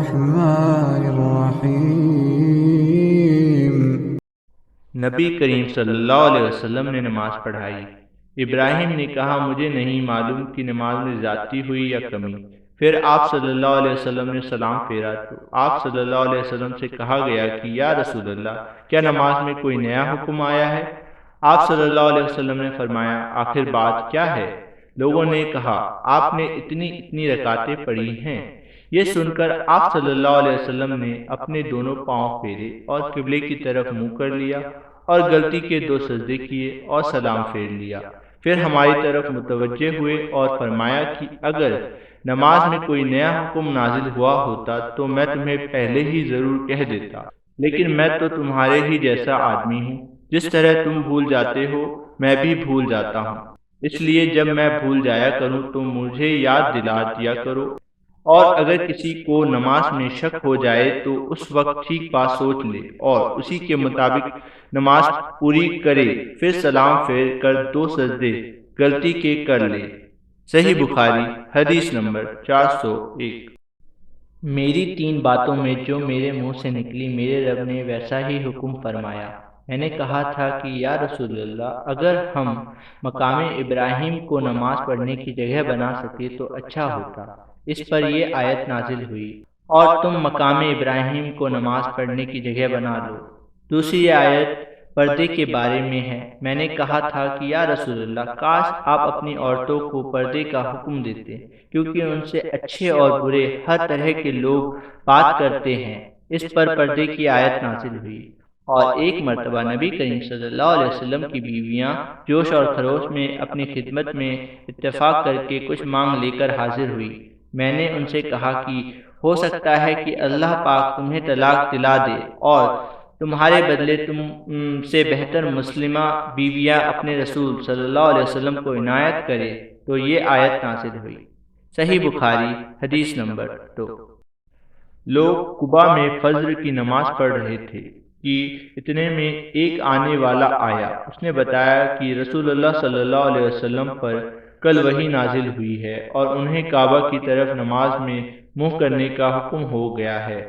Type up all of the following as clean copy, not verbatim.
الرحمن الرحیم۔ نبی کریم صلی اللہ علیہ وسلم نے نماز پڑھائی۔ ابراہیم نے کہا مجھے نہیں معلوم کہ نماز میں زیادتی ہوئی یا کمی۔ پھر آپ صلی اللہ علیہ وسلم نے سلام پھیرا تو آپ صلی اللہ علیہ وسلم سے کہا گیا کہ یا رسول اللہ کیا نماز میں کوئی نیا حکم آیا ہے؟ آپ صلی اللہ علیہ وسلم نے فرمایا آخر بات کیا ہے؟ لوگوں نے کہا آپ نے اتنی رکعتیں پڑھی ہیں۔ یہ سن کر آپ صلی اللہ علیہ وسلم نے اپنے دونوں پاؤں پھیرے اور قبلے کی طرف منہ کر لیا اور غلطی کے 2 سجدے کیے اور سلام پھیر لیا۔ پھر ہماری طرف متوجہ ہوئے اور فرمایا کہ اگر نماز میں کوئی نیا حکم نازل ہوا ہوتا تو میں تمہیں پہلے ہی ضرور کہہ دیتا، لیکن میں تو تمہارے ہی جیسا آدمی ہوں، جس طرح تم بھول جاتے ہو میں بھی بھول جاتا ہوں، اس لیے جب میں بھول جایا کروں تو مجھے یاد دلا دیا کرو، اور اگر کسی کو نماز میں شک ہو جائے تو اس وقت ٹھیک بات سوچ لے اور اسی کے مطابق نماز پوری کرے، پھر سلام پھیر کر 2 سجدے غلطی کے کر لے۔ صحیح بخاری حدیث نمبر 401۔ میری 3 باتوں میں جو میرے منہ سے نکلی میرے رب نے ویسا ہی حکم فرمایا۔ میں نے کہا تھا کہ یا رسول اللہ اگر ہم مقام ابراہیم کو نماز پڑھنے کی جگہ بنا سکے تو اچھا ہوتا۔ اس پر یہ آیت نازل ہوئی اور تم مقام ابراہیم کو نماز پڑھنے کی جگہ بنا لو۔ دوسری آیت پردے کے بارے میں ہے۔ میں نے کہا تھا کہ یا رسول اللہ کاش آپ اپنی عورتوں کو پردے کا حکم دیتے، کیونکہ ان سے اچھے اور برے ہر طرح کے لوگ بات کرتے ہیں۔ اس پر پردے کی آیت نازل ہوئی اور ایک مرتبہ نبی کریم صلی اللہ علیہ وسلم کی بیویاں جوش اور خروش میں اپنی خدمت میں اتفاق کر کے کچھ مانگ لے کر حاضر ہوئی۔ میں نے ان سے کہا کہ ہو سکتا ہے کہ اللہ پاک تمہیں طلاق دلا دے اور تمہارے بدلے تم سے بہتر مسلمہ بیویاں اپنے رسول صلی اللہ علیہ وسلم کو عنایت کرے تو یہ آیت نازل ہوئی۔ صحیح بخاری حدیث نمبر 2۔ لوگ قباء میں فجر کی نماز پڑھ رہے تھے کہ اتنے میں ایک آنے والا آیا۔ اس نے بتایا کہ رسول اللہ صلی اللہ علیہ وسلم پر کل وحی نازل ہوئی ہے اور انہیں کعبہ کی طرف نماز میں منہ کرنے کا حکم ہو گیا ہے۔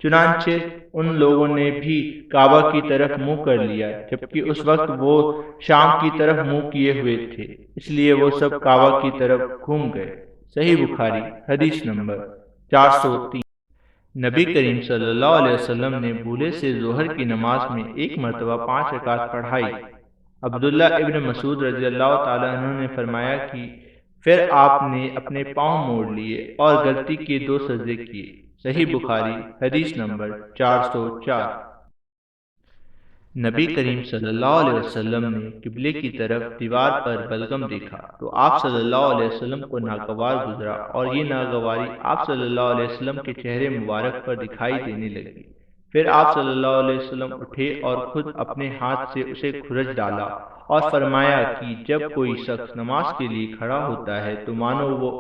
چنانچہ ان لوگوں نے بھی کعبہ کی طرف منہ کر لیا، جبکہ اس وقت وہ شام کی طرف منہ کیے ہوئے تھے، اس لیے وہ سب کعبہ کی طرف گھوم گئے۔ صحیح بخاری حدیث نمبر 403۔ نبی کریم صلی اللہ علیہ وسلم نے بھولے سے ظہر کی نماز میں ایک مرتبہ 5 رکعت پڑھائی۔ عبداللہ ابن مسعود رضی اللہ تعالیٰ عنہ نے فرمایا کہ پھر آپ نے اپنے پاؤں موڑ لیے اور غلطی کے 2 سجدے کیے۔ صحیح بخاری حدیث نمبر 404۔ نبی کریم صلی اللہ علیہ وسلم نے قبلے کی طرف دیوار پر بلغم دیکھا تو آپ صلی اللہ علیہ وسلم کو ناگوار گزرا اور یہ ناگواری آپ صلی اللہ علیہ وسلم کے چہرے مبارک پر دکھائی دینے لگی۔ پھر آپ صلی اللہ علیہ وسلم اٹھے اور خود اپنے ہاتھ سے اسے کھرچ ڈالا اور فرمایا کہ جب کوئی شخص نماز کے لیے کھڑا ہوتا ہے تو مانو وہ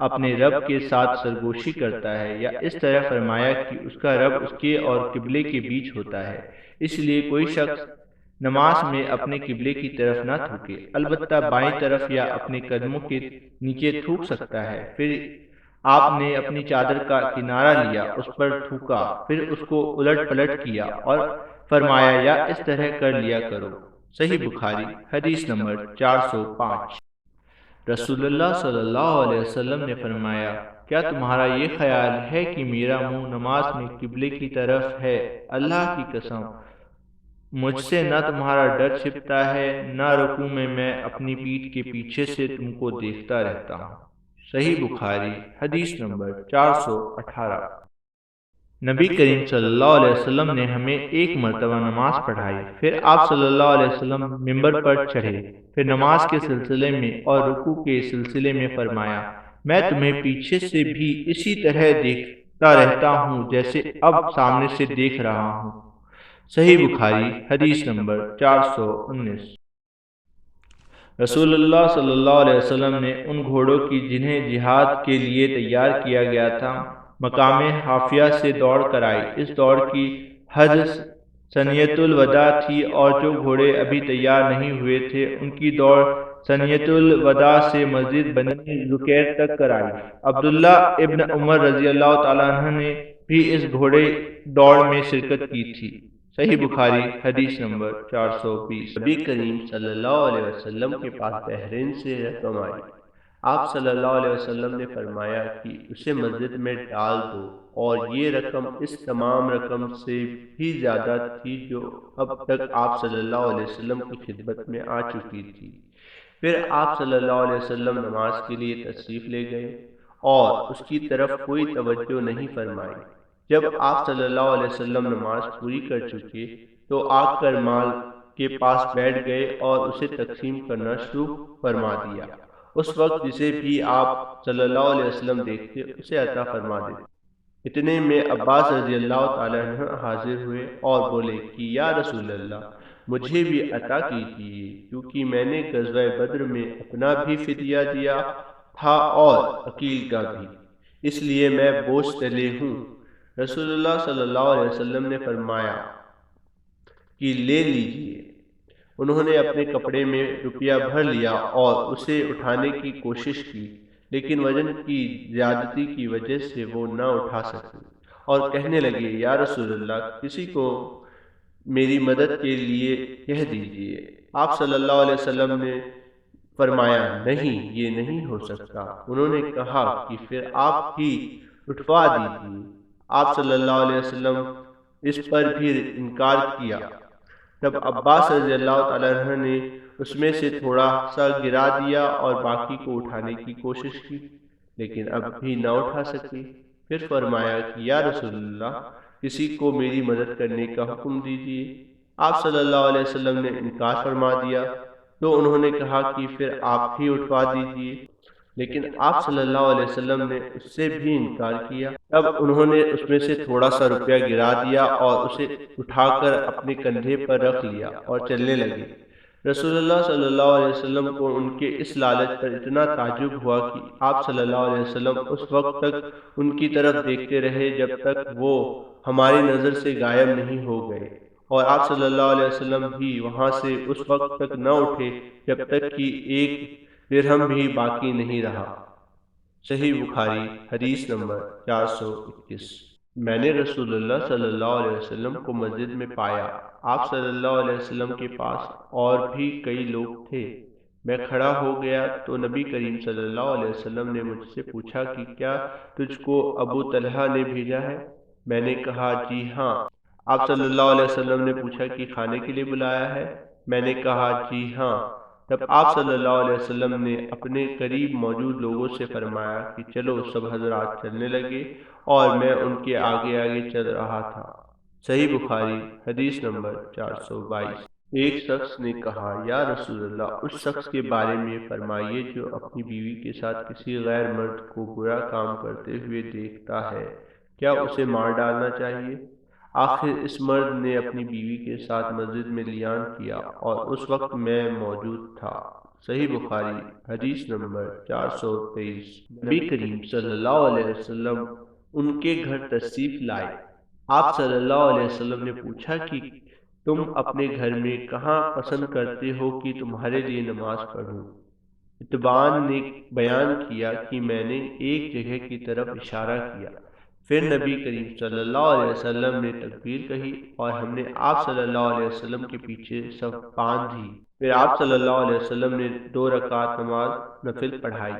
اپنے رب کے ساتھ سرگوشی کرتا ہے، یا اس طرح فرمایا کہ اس کا رب اس کے اور قبلے کے بیچ ہوتا ہے، اس لیے کوئی شخص نماز میں اپنے قبلے کی طرف نہ تھوکے، البتہ بائیں طرف یا اپنے قدموں کے نیچے تھوک سکتا ہے۔ پھر آپ نے اپنی چادر کا کنارہ لیا، اس پر تھوکا، پھر اس کو الٹ پلٹ کیا اور فرمایا یا اس طرح کر لیا کرو۔ صحیح بخاری حدیث نمبر 405۔ رسول اللہ صلی اللہ علیہ وسلم نے فرمایا کیا تمہارا یہ خیال ہے کہ میرا منہ نماز میں قبلے کی طرف ہے؟ اللہ کی قسم مجھ سے نہ تمہارا ڈر چھپتا ہے، نہ رکوع میں اپنی پیٹھ کے پیچھے سے تم کو دیکھتا رہتا ہوں۔ صحیح بخاری حدیث نمبر 418۔ نبی کریم صلی اللہ علیہ وسلم نے ہمیں ایک مرتبہ نماز پڑھائی، پھر آپ صلی اللہ علیہ وسلم ممبر پر چڑھے، پھر نماز کے سلسلے میں اور رکوع کے سلسلے میں فرمایا میں تمہیں پیچھے سے بھی اسی طرح دیکھتا رہتا ہوں جیسے اب سامنے سے دیکھ رہا ہوں۔ صحیح بخاری حدیث نمبر 419۔ رسول اللہ صلی اللہ علیہ وسلم نے ان گھوڑوں کی جنہیں جہاد کے لیے تیار کیا گیا تھا مقام حافیہ سے دوڑ کرائی۔ اس دوڑ کی حد ثنیۃ الوداع تھی اور جو گھوڑے ابھی تیار نہیں ہوئے تھے ان کی دوڑ ثنیۃ الوداع سے مسجد بنی زکیر تک کرائی۔ عبداللہ ابن عمر رضی اللہ تعالیٰ عنہ نے بھی اس گھوڑے دوڑ میں شرکت کی تھی۔ صحیح بخاری حدیث نمبر 420۔ نبی کریم صلی اللہ علیہ وسلم کے پاس بحرین سے رقم آئی۔ آپ صلی اللہ علیہ وسلم نے فرمایا کہ اسے مسجد میں ڈال دو، اور یہ رقم اس تمام رقم سے بھی زیادہ تھی جو اب تک آپ صلی اللہ علیہ وسلم کی خدمت میں آ چکی تھی۔ پھر آپ صلی اللہ علیہ وسلم نماز کے لیے تشریف لے گئے اور اس کی طرف کوئی توجہ نہیں فرمائی۔ جب آپ صلی اللہ علیہ وسلم نماز پوری کر چکے تو آ کر مال کے پاس بیٹھ گئے اور اسے تقسیم کرنا شروع فرما دیا۔ اس وقت جسے بھی آپ صلی اللہ علیہ وسلم دیکھتے اسے عطا فرما دیتے۔ اتنے میں عباس رضی اللہ تعالیٰ عنہ حاضر ہوئے اور بولے کہ یا رسول اللہ، مجھے بھی عطا کیجیے، کیونکہ میں نے غزوہ بدر میں اپنا بھی فدیہ دیا تھا اور عقیل کا بھی، اس لیے میں بوجھ تلے ہوں۔ رسول اللہ صلی اللہ علیہ وسلم نے فرمایا کہ لے لیجیے۔ انہوں نے اپنے کپڑے میں روپیہ بھر لیا اور اسے اٹھانے کی کوشش کی، لیکن وزن کی زیادتی کی وجہ سے وہ نہ اٹھا سکے اور کہنے لگے یا رسول اللہ، کسی کو میری مدد کے لیے کہہ دیجیے۔ آپ صلی اللہ علیہ وسلم نے فرمایا نہیں، یہ نہیں ہو سکتا۔ انہوں نے کہا کہ پھر آپ ہی اٹھوا دیجیے۔ آپ صلی اللہ علیہ وسلم اس پر بھی انکار کیا۔ تب عباس رضی اللہ تعالیٰ عنہ نے اس میں سے تھوڑا سا گرا دیا اور باقی کو اٹھانے کی کوشش کی، لیکن اب بھی نہ اٹھا سکے۔ پھر فرمایا کہ یا رسول اللہ، کسی کو میری مدد کرنے کا حکم دیجیے۔ آپ صلی اللہ علیہ وسلم نے انکار فرما دیا تو انہوں نے کہا کہ پھر آپ ہی اٹھوا دیجیے، لیکن آپ صلی اللہ علیہ وسلم نے اس سے بھی انکار کیا۔ تب انہوں نے اس میں سے تھوڑا سا روپیہ گرا دیا اور اسے اٹھا کر اپنے کندھے پر رکھ لیا اور چلنے لگے۔ رسول اللہ صلی اللہ علیہ وسلم کو ان کے اس لالچ پر اتنا تعجب ہوا کہ آپ صلی اللہ علیہ وسلم اس وقت تک ان کی طرف دیکھتے رہے جب تک وہ ہماری نظر سے غائب نہیں ہو گئے، اور آپ صلی اللہ علیہ وسلم بھی وہاں سے اس وقت تک نہ اٹھے جب تک کہ ایک درہم بھی باقی نہیں رہا۔ صحیح بخاری حدیث نمبر 421۔ میں نے رسول اللہ صلی اللہ علیہ وسلم کو مسجد میں پایا۔ آپ صلی اللہ علیہ وسلم کے پاس اور بھی کئی لوگ تھے۔ میں کھڑا ہو گیا تو نبی کریم صلی اللہ علیہ وسلم نے مجھ سے پوچھا کہ کیا تجھ کو ابو طلحہ نے بھیجا ہے؟ میں نے کہا جی ہاں۔ آپ صلی اللہ علیہ وسلم نے پوچھا کہ کھانے کے لیے بلایا ہے؟ میں نے کہا جی ہاں۔ تب آپ صلی اللہ علیہ وسلم نے اپنے قریب موجود لوگوں سے فرمایا کہ چلو۔ سب حضرات چلنے لگے اور میں ان کے آگے آگے چل رہا تھا۔ صحیح بخاری حدیث نمبر 422۔ ایک شخص نے کہا یا رسول اللہ، اس شخص کے بارے میں فرمائیے جو اپنی بیوی کے ساتھ کسی غیر مرد کو برا کام کرتے ہوئے دیکھتا ہے، کیا اسے مار ڈالنا چاہیے؟ آخر اس مرد نے اپنی بیوی کے ساتھ مسجد میں لیان کیا اور اس وقت میں موجود تھا۔ صحیح بخاری حدیث نمبر 423۔ نبی کریم صلی اللہ علیہ وسلم ان کے گھر تشریف لائے۔ آپ صلی اللہ علیہ وسلم نے پوچھا کہ تم اپنے گھر میں کہاں پسند کرتے ہو کہ تمہارے لیے نماز پڑھوں؟ اتبان نے بیان کیا کہ میں نے ایک جگہ کی طرف اشارہ کیا۔ پھر نبی کریم صلی اللہ علیہ وسلم نے تکبیر کہی اور ہم نے آپ صلی اللہ علیہ وسلم کے پیچھے صف باندھی۔ پھر آپ صلی اللہ علیہ وسلم نے 2 رکعت نماز نفل پڑھائی۔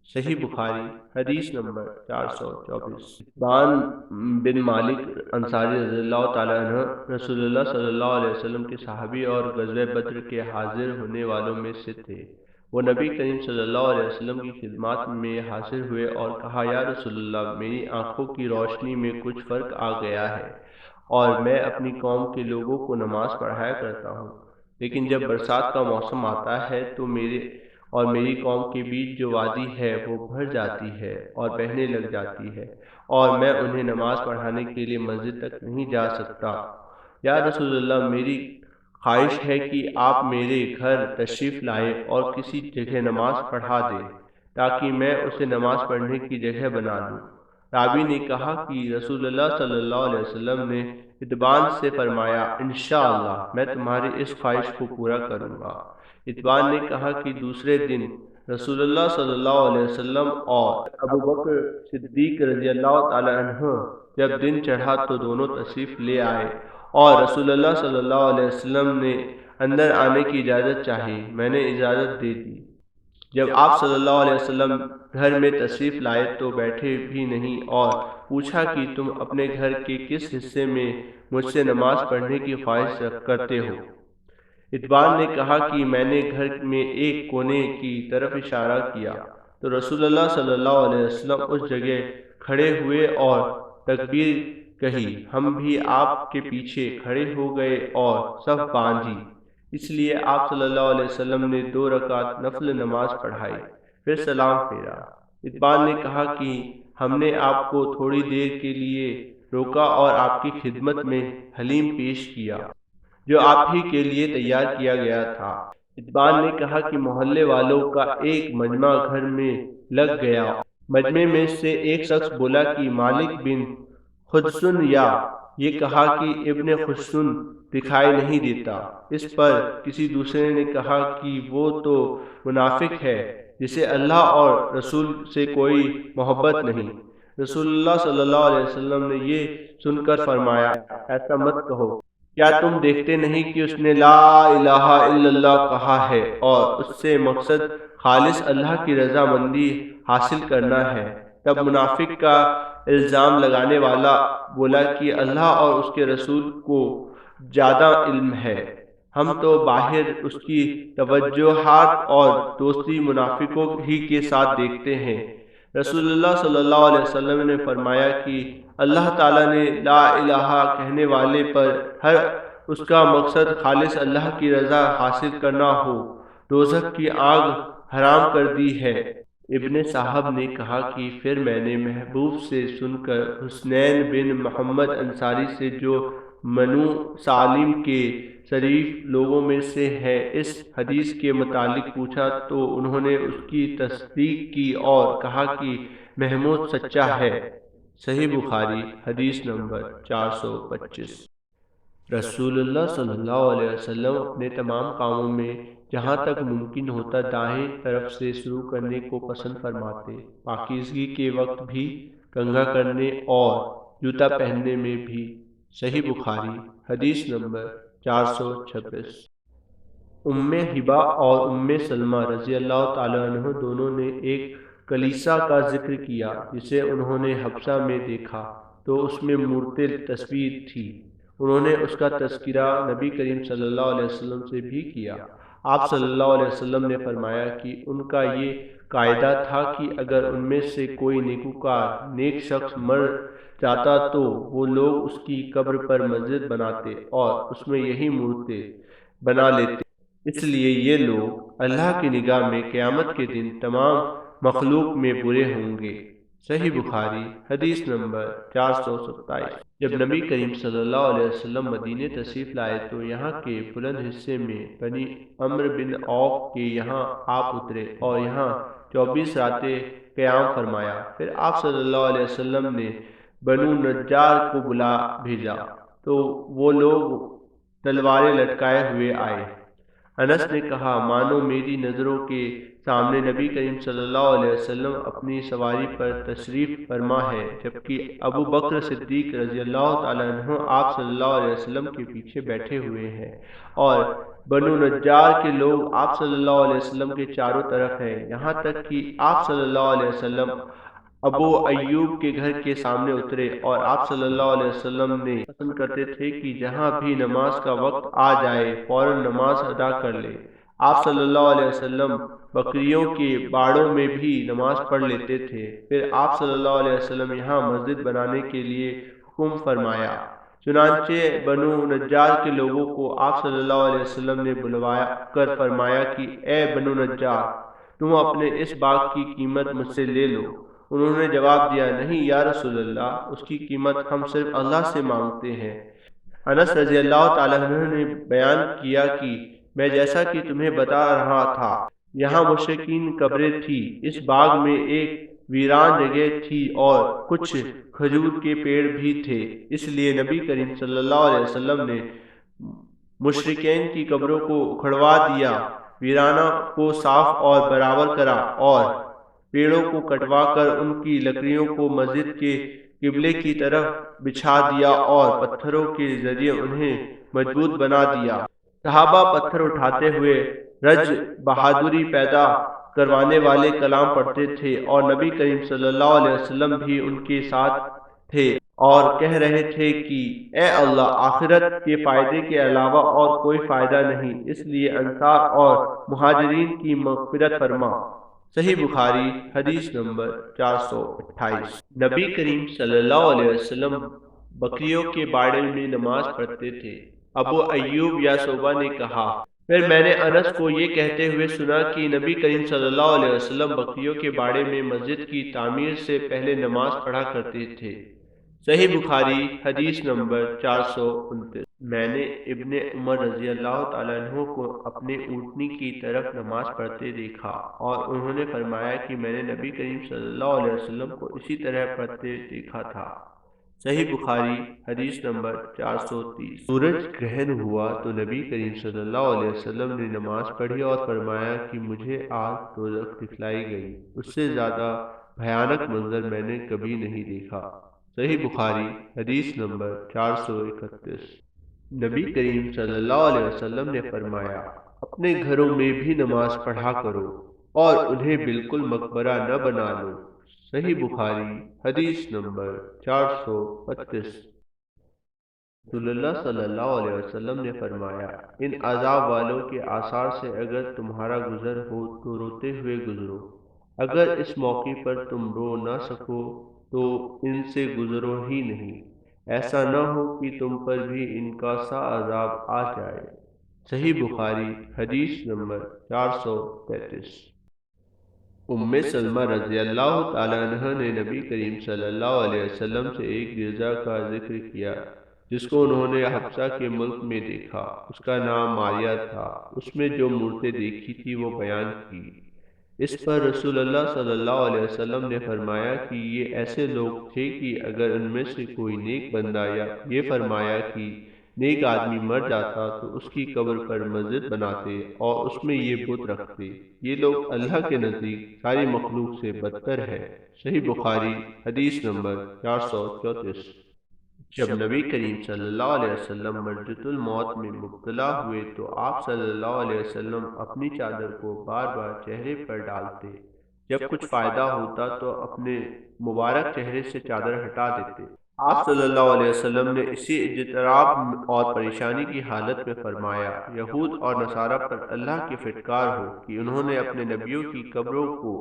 صحیح بخاری حدیث نمبر 424۔ اتبان بن مالک انصاری رضی اللہ تعالیٰ عنہ رسول اللہ صلی اللہ علیہ وسلم کے صحابی اور غزوہ بدر کے حاضر ہونے والوں میں سے تھے۔ وہ نبی کریم صلی اللہ علیہ وسلم کی خدمات میں حاضر ہوئے اور کہا یا رسول اللہ، میری آنکھوں کی روشنی میں کچھ فرق آ گیا ہے اور میں اپنی قوم کے لوگوں کو نماز پڑھایا کرتا ہوں، لیکن جب برسات کا موسم آتا ہے تو میری قوم کے بیچ جو وادی ہے وہ بھر جاتی ہے اور بہنے لگ جاتی ہے، اور میں انہیں نماز پڑھانے کے لیے مسجد تک نہیں جا سکتا۔ یا رسول اللہ، میری خواہش ہے کہ آپ میرے گھر تشریف لائیں اور کسی جگہ نماز پڑھا دیں تاکہ میں اسے نماز پڑھنے کی جگہ بنا لوں۔ راوی نے کہا کہ رسول اللہ صلی اللہ علیہ وسلم نے اتبان سے فرمایا انشاءاللہ میں تمہاری اس خواہش کو پورا کروں گا۔ اتبان نے کہا کہ دوسرے دن رسول اللہ صلی اللہ علیہ وسلم اور ابو بکر صدیق رضی اللہ تعالی عنہ جب دن چڑھا تو دونوں تشریف لے آئے اور رسول اللہ صلی اللہ علیہ وسلم نے اندر آنے کی اجازت چاہی۔ میں نے اجازت دے دی۔ جب آپ صلی اللہ علیہ وسلم گھر میں تشریف لائے تو بیٹھے بھی نہیں اور پوچھا کہ تم اپنے گھر کے کس حصے میں مجھ سے نماز پڑھنے کی خواہش کرتے ہو؟ اتبان نے کہا کہ میں نے گھر میں ایک کونے کی طرف اشارہ کیا تو رسول اللہ صلی اللہ علیہ وسلم اس جگہ کھڑے ہوئے اور تکبیر کہی۔ ہم بھی آپ کے پیچھے کھڑے ہو گئے اور صف باندھی۔ اس لیے آپ صلی اللہ علیہ وسلم نے 2 رکعت نفل نماز پڑھائی، پھر سلام پھیرا۔ اتبان نے کہا کہ ہم نے آپ کو تھوڑی دیر کے لیے روکا اور آپ کی خدمت میں حلیم پیش کیا جو آپ ہی کے لیے تیار کیا گیا تھا۔ اتبان نے کہا کہ محلے والوں کا ایک مجمع گھر میں لگ گیا۔ مجمع میں سے ایک شخص بولا کہ مالک بن خدسن یا یہ کہا کہ ابن خدسن دکھائی نہیں دیتا۔ اس پر کسی دوسرے نے کہا کہ وہ تو منافق ہے جسے اللہ اور رسول سے کوئی محبت نہیں۔ رسول اللہ صلی اللہ علیہ وسلم نے یہ سن کر فرمایا ایسا مت کہو، کیا تم دیکھتے نہیں کہ اس نے لا الہ الا اللہ کہا ہے اور اس سے مقصد خالص اللہ کی رضا مندی حاصل کرنا ہے؟ تب منافق کا الزام لگانے والا بولا کہ اللہ اور اس کے رسول کو زیادہ علم ہے، ہم تو باہر اس کی توجہات اور دوستی منافقوں ہی کے ساتھ دیکھتے ہیں۔ رسول اللہ صلی اللہ علیہ وسلم نے فرمایا کہ اللہ تعالیٰ نے لا الہ کہنے والے پر ہر اس کا مقصد خالص اللہ کی رضا حاصل کرنا ہو دوزخ کی آگ حرام کر دی ہے۔ ابن صاحب نے کہا کہ پھر میں نے محبوب سے سن کر حسنین بن محمد انصاری سے جو بنو سالم کے شریف لوگوں میں سے ہے اس حدیث کے متعلق پوچھا تو انہوں نے اس کی تصدیق کی اور کہا کہ محمود سچا ہے۔ صحیح بخاری حدیث نمبر 425۔ رسول اللہ صلی اللہ علیہ وسلم اپنے تمام کاموں میں جہاں تک ممکن ہوتا دائیں طرف سے شروع کرنے کو پسند فرماتے، پاکیزگی کے وقت بھی، کنگھا کرنے اور جوتا پہننے میں بھی۔ صحیح بخاری حدیث نمبر 426۔ ام حبا اور ام سلمہ رضی اللہ تعالیٰ عنہ دونوں نے ایک کلیسا کا ذکر کیا جسے انہوں نے حبشہ میں دیکھا تو اس میں مورتی تصویر تھی۔ انہوں نے اس کا تذکرہ نبی کریم صلی اللہ علیہ وسلم سے بھی کیا۔ آپ صلی اللہ علیہ وسلم نے فرمایا کہ ان کا یہ قاعدہ تھا کہ اگر ان میں سے کوئی نیکوکار نیک شخص مر جاتا تو وہ لوگ اس کی قبر پر مسجد بناتے اور اس میں یہی مورتی بنا لیتے، اس لیے یہ لوگ اللہ کی نگاہ میں قیامت کے دن تمام مخلوق میں برے ہوں گے۔ صحیح بخاری حدیث نمبر 427۔ جب نبی کریم صلی اللہ علیہ وسلم مدینے تشریف لائے تو یہاں کے بلند حصے میں بنی عمرو بن عوف کے یہاں آپ اترے اور یہاں 24 راتیں قیام فرمایا۔ پھر آپ صلی اللہ علیہ وسلم نے بنو نجار کو بلا بھیجا تو وہ لوگ تلواریں لٹکائے ہوئے آئے۔ انس نے کہا مانو میری نظروں کے سامنے نبی کریم صلی اللہ علیہ وسلم اپنی سواری پر تشریف فرما ہے، جبکہ ابو بکر صدیق رضی اللہ تعالیٰ عنہ آپ صلی اللہ علیہ وسلم کے پیچھے بیٹھے ہوئے ہیں اور بنو نجار کے لوگ آپ صلی اللہ علیہ وسلم کے چاروں طرف ہیں، یہاں تک کہ آپ صلی اللہ علیہ وسلم ابو ایوب کے گھر کے سامنے اترے اور آپ صلی اللہ علیہ وسلم نے پسند کرتے تھے کہ جہاں بھی نماز کا وقت آ جائے فوراً نماز ادا کر لے۔ آپ صلی اللہ علیہ وسلم بکریوں کے باڑوں میں بھی نماز پڑھ لیتے تھے۔ پھر آپ صلی اللہ علیہ وسلم یہاں مسجد بنانے کے لیے حکم فرمایا، چنانچہ بنو نجار کے لوگوں کو آپ صلی اللہ علیہ وسلم نے بلوا کر فرمایا کہ اے بنو نجار، تم اپنے اس باغ کی قیمت مجھ سے لے لو۔ انہوں نے جواب دیا نہیں یا رسول اللہ، اس کی قیمت ہم صرف اللہ سے مانگتے ہیں۔ انس رضی اللہ تعالیٰ عنہ نے بیان کیا کہ میں جیسا کہ تمہیں بتا رہا تھا یہاں مشرکین قبریں تھی، اس باغ میں ایک ویران جگہ تھی اور کچھ کھجور کے پیڑ بھی تھے، اس لیے نبی کریم صلی اللہ علیہ وسلم نے مشرکین کی قبروں کو اکھڑوا دیا، ویرانہ کو صاف اور برابر کرا اور پیڑوں کو کٹوا کر ان کی لکڑیوں کو مسجد کے قبلے کی طرف بچھا دیا اور پتھروں کے ذریعے انہیں مضبوط بنا دیا۔ صحابہ پتھر اٹھاتے ہوئے رج بہادری پیدا کروانے والے کلام پڑھتے تھے، اور نبی کریم صلی اللہ علیہ وسلم بھی ان کے ساتھ تھے اور کہہ رہے تھے کہ اے اللہ، آخرت کے فائدے کے علاوہ اور کوئی فائدہ نہیں، اس لیے انصار اور مہاجرین کی مغفرت فرما۔ صحیح بخاری حدیث نمبر 428۔ نبی کریم صلی اللہ علیہ وسلم بکریوں کے باڑے میں نماز پڑھتے تھے۔ ابو ایوب یا صوبہ نے کہا، پھر میں نے انس کو یہ کہتے ہوئے سنا کہ نبی کریم صلی اللہ علیہ وسلم بکریوں کے باڑے میں مسجد کی تعمیر سے پہلے نماز پڑھا کرتے تھے۔ صحیح بخاری حدیث نمبر 429۔ میں نے ابن عمر رضی اللہ تعالیٰ عنہ کو اپنے اونٹنی کی طرف نماز پڑھتے دیکھا، اور انہوں نے فرمایا کہ میں نے نبی کریم صلی اللہ علیہ وسلم کو اسی طرح پڑھتے دیکھا تھا۔ صحیح بخاری حدیث نمبر 430۔ سورج گرہن ہوا تو نبی کریم صلی اللہ علیہ وسلم نے نماز پڑھی اور فرمایا کہ مجھے آگ دوزخ دکھلائی گئی، اس سے زیادہ بھیانک منظر میں نے کبھی نہیں دیکھا۔ صحیح بخاری حدیث نمبر 431۔ نبی کریم صلی اللہ علیہ وسلم نے فرمایا، اپنے گھروں میں بھی نماز پڑھا کرو اور انہیں بالکل مقبرہ نہ بنا لو۔ صحیح بخاری حدیث نمبر 432۔ رسول اللہ صلی اللہ علیہ وسلم نے فرمایا، ان عذاب والوں کے آثار سے اگر تمہارا گزر ہو تو روتے ہوئے گزرو، اگر اس موقع پر تم رو نہ سکو تو ان سے گزرو ہی نہیں، ایسا نہ ہو کہ تم پر بھی ان کا سا عذاب آ جائے۔ صحیح بخاری حدیث نمبر 433۔ ام سلمہ رضی اللہ تعالیٰ عنہ نے نبی کریم صلی اللہ علیہ وسلم سے ایک گرجا کا ذکر کیا جس کو انہوں نے حبشہ کے ملک میں دیکھا۔ اس کا نام ماریہ تھا۔ اس میں جو مورتیں دیکھی تھی وہ بیان کی۔ اس پر رسول اللہ صلی اللہ علیہ وسلم نے فرمایا کہ یہ ایسے لوگ تھے کہ اگر ان میں سے کوئی نیک بندہ، یا یہ فرمایا کہ نیک آدمی مر جاتا تو اس کی قبر پر مسجد بناتے اور اس میں یہ بت رکھتے، یہ لوگ اللہ کے نزدیک ساری مخلوق سے بدتر ہے۔ صحیح بخاری حدیث نمبر 434۔ جب نبی کریم صلی اللہ علیہ وسلم مرضۃ الموت میں مبتلا ہوئے تو آپ صلی اللہ علیہ وسلم اپنی چادر کو بار بار چہرے پر ڈالتے، جب کچھ فائدہ ہوتا تو اپنے مبارک چہرے سے چادر ہٹا دیتے۔ آپ صلی اللہ علیہ وسلم نے اسی اضطراب اور پریشانی کی حالت میں فرمایا، یہود اور نصارہ پر اللہ کی پھٹکار ہو کہ انہوں نے اپنے نبیوں کی قبروں کو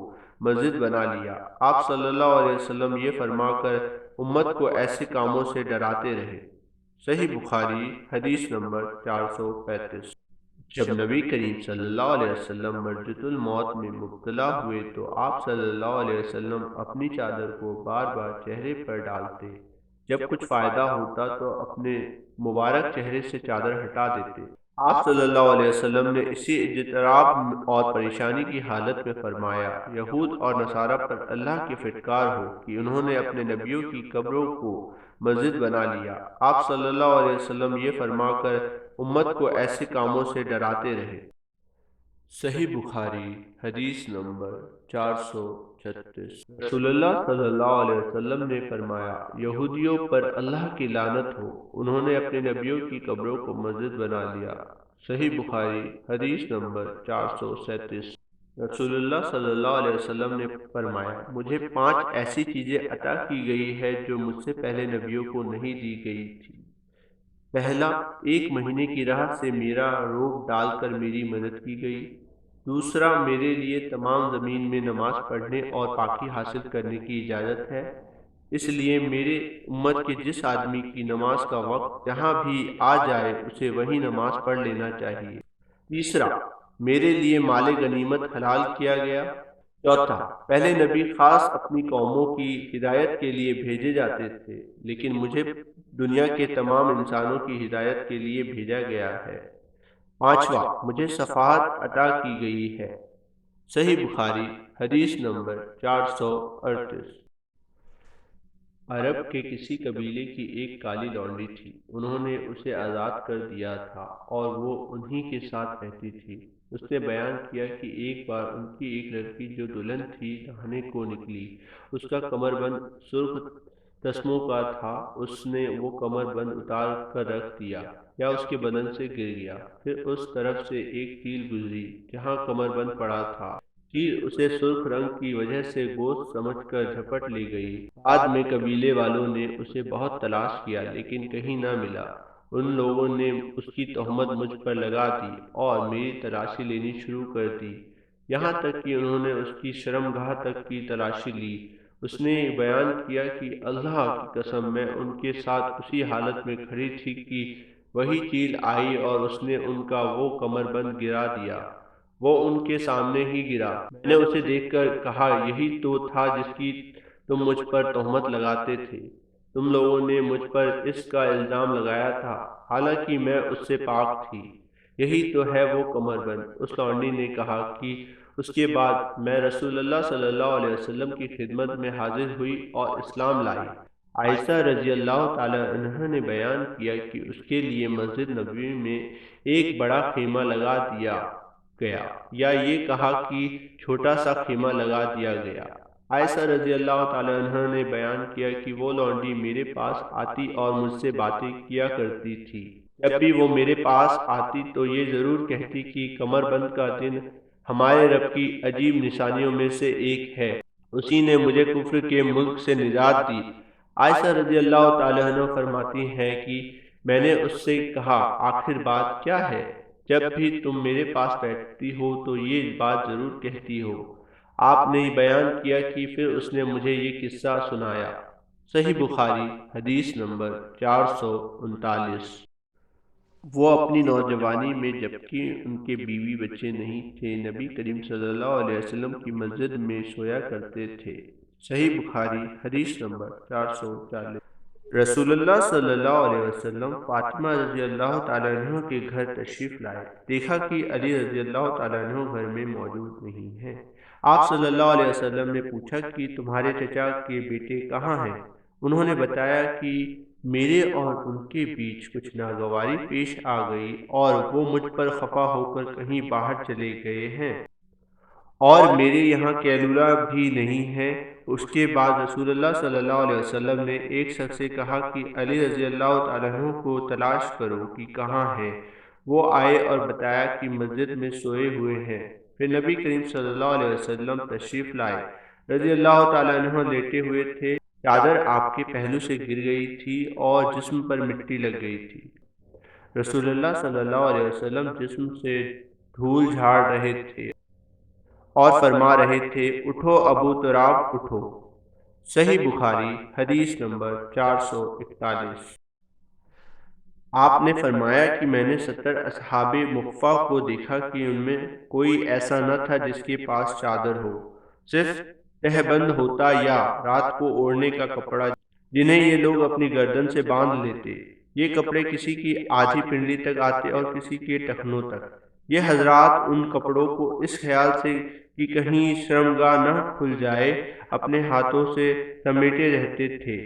مسجد بنا لیا۔ آپ صلی اللہ علیہ وسلم یہ فرما کر امت کو ایسے کاموں سے ڈراتے رہے۔ صحیح بخاری حدیث نمبر 435۔ جب نبی کریم صلی اللہ علیہ وسلم مرضۃ الموت میں مبتلا ہوئے تو آپ صلی اللہ علیہ وسلم اپنی چادر کو بار بار چہرے پر ڈالتے، جب کچھ فائدہ ہوتا تو اپنے مبارک چہرے سے چادر ہٹا دیتے۔ آپ صلی اللہ علیہ وسلم نے اسی اضطراب اور پریشانی کی حالت میں فرمایا، یہود اور نصارہ پر اللہ کی پھٹکار ہو کہ انہوں نے اپنے نبیوں کی قبروں کو مسجد بنا لیا۔ آپ صلی اللہ علیہ وسلم یہ فرما کر امت کو ایسے کاموں سے ڈراتے رہے۔ صحیح بخاری حدیث نمبر 436۔ رسول اللہ صلی اللہ علیہ وسلم نے فرمایا، یہودیوں پر اللہ کی لعنت ہو، انہوں نے اپنے نبیوں کی قبروں کو مسجد بنا لیا۔ صحیح بخاری حدیث نمبر 437۔ رسول اللہ صلی اللہ علیہ وسلم نے فرمایا، مجھے 5 ایسی چیزیں عطا کی گئی ہے جو مجھ سے پہلے نبیوں کو نہیں دی گئی تھی۔ پہلا، 1 مہینے کی راہ سے میرا روب ڈال کر میری مدد کی گئی۔ دوسرا، میرے لیے تمام زمین میں نماز پڑھنے اور پاکی حاصل کرنے کی اجازت ہے، اس لیے میرے امت کے جس آدمی کی نماز کا وقت جہاں بھی آ جائے اسے وہی نماز پڑھ لینا چاہیے۔ تیسرا، میرے لیے مال غنیمت حلال کیا گیا۔ چوتھا، پہلے نبی خاص اپنی قوموں کی ہدایت کے لیے بھیجے جاتے تھے، لیکن مجھے دنیا کے تمام انسانوں کی ہدایت کے لیے بھیجا گیا ہے۔ پانچواں، مجھے شفاعت عطا کی گئی ہے۔ صحیح بخاری حدیث نمبر 438۔ عرب کے کسی قبیلے کی ایک کالی لونڈی تھی، انہوں نے اسے آزاد کر دیا تھا اور وہ انہی کے ساتھ رہتی تھی۔ اس نے بیان کیا کہ ایک بار ان کی ایک لڑکی جو دلہن تھی نہانے کو نکلی، اس کا کمر بند سرخ تسموں کا تھا، اس نے وہ کمر بند اتار کر رکھ دیا یا اس کے بدن سے گر گیا۔ پھر اس طرف سے ایک چیل گزری جہاں کمر بند پڑا تھا۔ چیل اسے سرخ رنگ کی وجہ سے گوشت سمجھ کر جھپٹ لی گئی۔ بعد میں قبیلے والوں نے اسے بہت تلاش کیا لیکن کہیں نہ ملا۔ ان لوگوں نے اس کی تہمت مجھ پر لگا دی اور میری تلاشی لینی شروع کر دی، یہاں تک کہ انہوں نے اس کی شرمگاہ تک کی تلاشی لی۔ اس نے بیان کیا کہ اللہ کی قسم میں ان کے ساتھ اسی حالت میں کھڑی تھی کہ وہی چیل آئی اور اس نے ان کا وہ کمر بند گرا دیا۔ وہ ان کے سامنے ہی گرا۔ میں نے اسے دیکھ کر کہا، یہی تو تھا جس کی تم مجھ پر تہمت لگاتے تھے۔ تم لوگوں نے مجھ پر اس کا الزام لگایا تھا، حالانکہ میں اس سے پاک تھی۔ یہی تو ہے وہ کمر بند۔ اس لونڈی نے کہا کہ اس کے بعد میں رسول اللہ صلی اللہ علیہ وسلم کی خدمت میں حاضر ہوئی اور اسلام لائی۔ عائشہ رضی اللہ تعالی عنہا نے بیان کیا کہ اس کے لیے مسجد نبوی میں ایک بڑا خیمہ لگا دیا گیا، یا یہ کہا کہ چھوٹا سا خیمہ لگا دیا گیا۔ عائشہ رضی اللہ تعالی عنہا نے بیان کیا کہ وہ لونڈی میرے پاس آتی اور مجھ سے باتیں کیا کرتی تھی۔ جب بھی وہ میرے پاس آتی تو یہ ضرور کہتی کہ کمر بند کا دن ہمارے رب کی عجیب نشانیوں میں سے ایک ہے، اسی نے مجھے کفر کے ملک سے نجات دی۔ عائشہ رضی اللہ تعالی عنہ فرماتی ہیں کہ میں نے اس سے کہا، آخر بات کیا ہے؟ جب بھی تم میرے پاس بیٹھتی ہو تو یہ بات ضرور کہتی ہو۔ آپ نے بیان کیا کہ پھر اس نے مجھے یہ قصہ سنایا۔ صحیح بخاری حدیث نمبر 439۔ وہ اپنی نوجوانی میں جبکہ ان کے بیوی بچے نہیں تھے، نبی کریم صلی اللہ علیہ وسلم کی مسجد میں سویا کرتے تھے۔ صحیح بخاری حدیث نمبر 440۔ رسول اللہ صلی اللہ علیہ وسلم فاطمہ رضی اللہ تعالیٰ عنہ کے گھر تشریف لائے، دیکھا کہ علی رضی اللہ تعالیٰ عنہ گھر میں موجود نہیں ہیں۔ آپ صلی اللہ علیہ وسلم نے پوچھا کہ تمہارے چچا کے بیٹے کہاں ہیں؟ انہوں نے بتایا کہ میرے اور ان کے بیچ کچھ ناگواری پیش آ گئی اور وہ مجھ پر خفا ہو کر کہیں باہر چلے گئے ہیں، اور میرے یہاں کیلولا بھی نہیں ہے۔ اس کے بعد رسول اللہ صلی اللہ علیہ وسلم نے ایک شخص سے کہا کہ علی رضی اللہ تعالیٰ عنہ کو تلاش کرو کہ کہاں ہے۔ وہ آئے اور بتایا کہ مسجد میں سوئے ہوئے ہیں۔ پھر نبی کریم صلی اللہ علیہ وسلم تشریف لائے، رضی اللہ تعالیٰ عنہ لیٹے ہوئے تھے، چادر آپ کے پہلو سے گر گئی تھی اور جسم پر مٹی لگ گئی تھی۔ رسول اللہ صلی اللہ علیہ وسلم جسم سے دھول جھاڑ رہے تھے اور فرما رہے تھے، اٹھو ابو تراب اٹھو۔ صحیح بخاری حدیث نمبر 441۔ آپ نے فرمایا کہ میں نے 70 اصحاب مخفا کو دیکھا کہ ان میں کوئی ایسا نہ تھا جس کے پاس چادر ہو، صرف تہبند ہوتا یا رات کو اوڑھنے کا کپڑا جنہیں یہ لوگ اپنی گردن سے باندھ لیتے۔ یہ کپڑے کسی کی آدھی پنڈلی تک آتے اور کسی کے ٹخنوں تک۔ یہ حضرات ان کپڑوں کو اس خیال سے کہ کہیں شرمگاہ نہ کھل جائے اپنے ہاتھوں سے سمیٹے رہتے تھے۔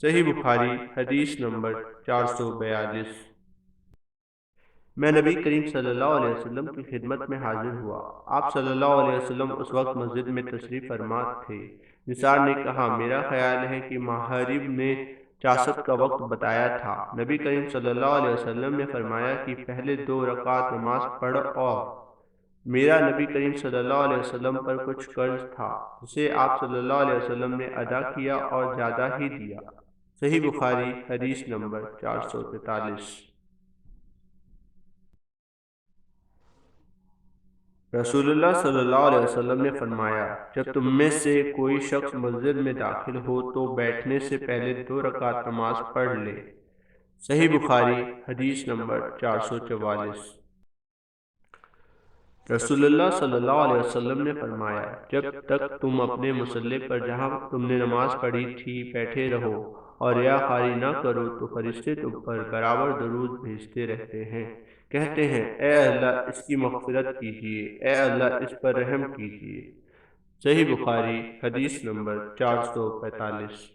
صحیح بخاری حدیث نمبر 442۔ میں نبی کریم صلی اللہ علیہ وسلم کی خدمت میں حاضر ہوا۔ آپ صلی اللہ علیہ وسلم اس وقت مسجد میں تشریف فرما تھے۔ نثار نے کہا، میرا خیال ہے کہ مغرب نے چاشت کا وقت بتایا تھا۔ نبی کریم صلی اللہ علیہ وسلم نے فرمایا کہ پہلے 2 رکعت نماز پڑھ، اور میرا نبی کریم صلی اللہ علیہ وسلم پر کچھ قرض تھا جسے آپ صلی اللہ علیہ وسلم نے ادا کیا اور زیادہ ہی دیا۔ صحیح بخاری حدیث نمبر 443۔ رسول اللہ صلی اللہ علیہ وسلم نے فرمایا، جب تم میں سے کوئی شخص مسجد میں داخل ہو تو بیٹھنے سے پہلے 2 رکعت نماز پڑھ لے۔ صحیح بخاری حدیث نمبر 444۔ رسول اللہ صلی اللہ علیہ وسلم نے فرمایا، جب تک تم اپنے مصلی پر جہاں تم نے نماز پڑھی تھی بیٹھے رہو اور ریاکاری نہ کرو تو فرشتے تم پر برابر درود بھیجتے رہتے ہیں، کہتے ہیں، اے اللہ اس کی مغفرت کیجیے، اے اللہ اس پر رحم کیجیے۔ صحیح بخاری حدیث نمبر 445۔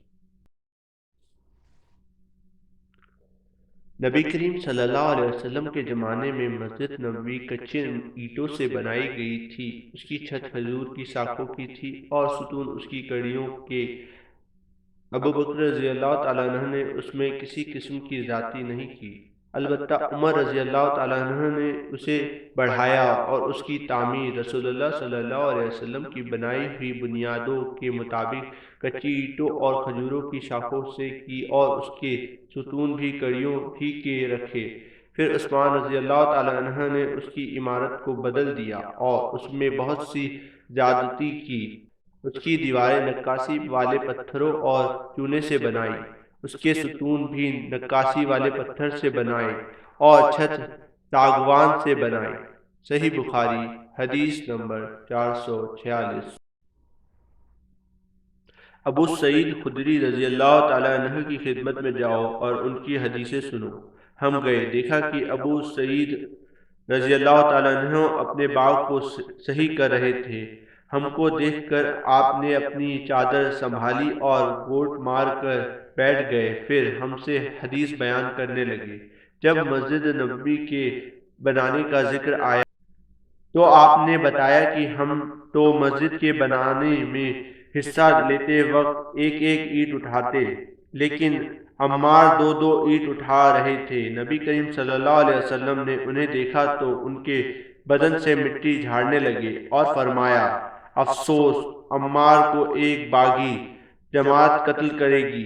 نبی کریم صلی اللہ علیہ وسلم کے زمانے میں مسجد نبوی کچے اینٹوں سے بنائی گئی تھی۔ اس کی چھت کھجور کی شاخوں کی تھی اور ستون اس کی کڑیوں کے ابو بکر رضی اللہ تعالیٰ عنہ نے اس میں کسی قسم کی زیادتی نہیں کی، البتہ عمر رضی اللہ تعالیٰ عنہ نے اسے بڑھایا اور اس کی تعمیر رسول اللہ صلی اللہ علیہ وسلم کی بنائی ہوئی بنیادوں کے مطابق کچی اینٹوں اور کھجوروں کی شاخوں سے کی اور اس کے ستون بھی کڑیوں ہی کے رکھے۔ پھر عثمان رضی اللہ تعالیٰ عنہ نے اس کی عمارت کو بدل دیا اور اس میں بہت سی زیادتی کی۔ اس کی دیواریں نقاشی والے پتھروں اور چونے سے بنائی، اس کے ستون بھی نقاشی والے پتھر سے بنائے اور چھت ساگوان سے بنائی۔ صحیح بخاری حدیث نمبر 446۔ ابو سعید خدری رضی اللہ تعالیٰ عنہ کی خدمت میں جاؤ اور ان کی حدیثیں سنو۔ ہم گئے، دیکھا کہ ابو سعید رضی اللہ تعالیٰ عنہ اپنے باغ کو صحیح کر رہے تھے۔ ہم کو دیکھ کر آپ نے اپنی چادر سنبھالی اور گوٹ مار کر بیٹھ گئے، پھر ہم سے حدیث بیان کرنے لگے۔ جب مسجد نبوی کے بنانے کا ذکر آیا تو آپ نے بتایا کہ ہم تو مسجد کے بنانے میں حصہ لیتے وقت ایک ایک اینٹ اٹھاتے، لیکن عمار دو دو اینٹ اٹھا رہے تھے۔ نبی کریم صلی اللہ علیہ وسلم نے انہیں دیکھا تو ان کے بدن سے مٹی جھاڑنے لگے اور فرمایا، افسوس، عمار کو ایک باغی جماعت قتل کرے گی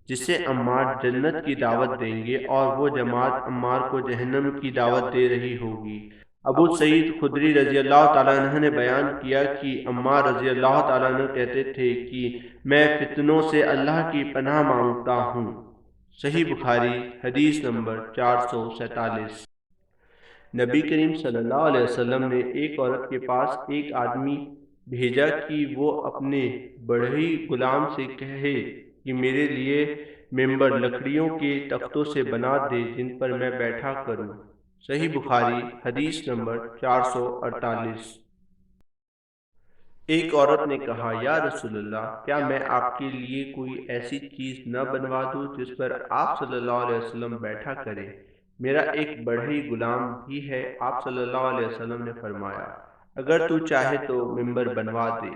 جسے عمار جنت کی دعوت دیں گے اور وہ جماعت عمار کو جہنم کی دعوت دے رہی ہوگی۔ ابو سعید خدری رضی اللہ تعالیٰ عنہ نے بیان کیا کہ عمار رضی اللہ تعالیٰ عنہ کہتے تھے کہ میں فتنوں سے اللہ کی پناہ مانگتا ہوں۔ صحیح بخاری حدیث نمبر 447۔ نبی کریم صلی اللہ علیہ وسلم نے ایک عورت کے پاس ایک آدمی بھیجا کہ وہ اپنے بڑھئی غلام سے کہے کہ میرے لیے ممبر لکڑیوں کے تختوں سے بنا دے جن پر میں بیٹھا کروں۔ صحیح بخاری حدیث نمبر 448۔ ایک عورت نے کہا، یا رسول اللہ، کیا میں آپ کے لیے کوئی ایسی چیز نہ بنوا دوں جس پر آپ صلی اللہ علیہ وسلم بیٹھا کریں؟ میرا ایک بڑھئی غلام بھی ہے۔ آپ صلی اللہ علیہ وسلم نے فرمایا، اگر تو چاہے تو ممبر بنوا دے۔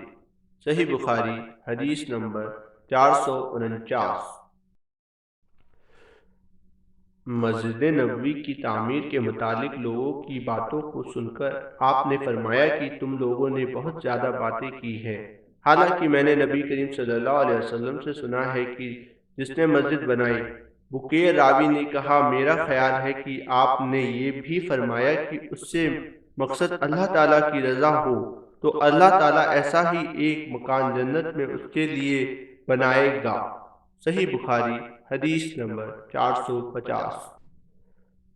صحیح بخاری حدیث نمبر 449۔ مسجد نبوی کی تعمیر کے متعلق لوگوں کی باتوں کو سن کر آپ نے فرمایا کہ تم لوگوں نے بہت زیادہ باتیں کی ہیں، حالانکہ میں نے نبی کریم صلی اللہ علیہ وسلم سے سنا ہے کہ جس نے مسجد بنائی۔ بکیر راوی نے کہا، میرا خیال ہے کہ آپ نے یہ بھی فرمایا کہ اس سے مقصد اللہ تعالیٰ کی رضا ہو تو اللہ تعالیٰ ایسا ہی ایک مکان جنت میں اس کے لیے بنائے گا۔ صحیح بخاری حدیث نمبر 450۔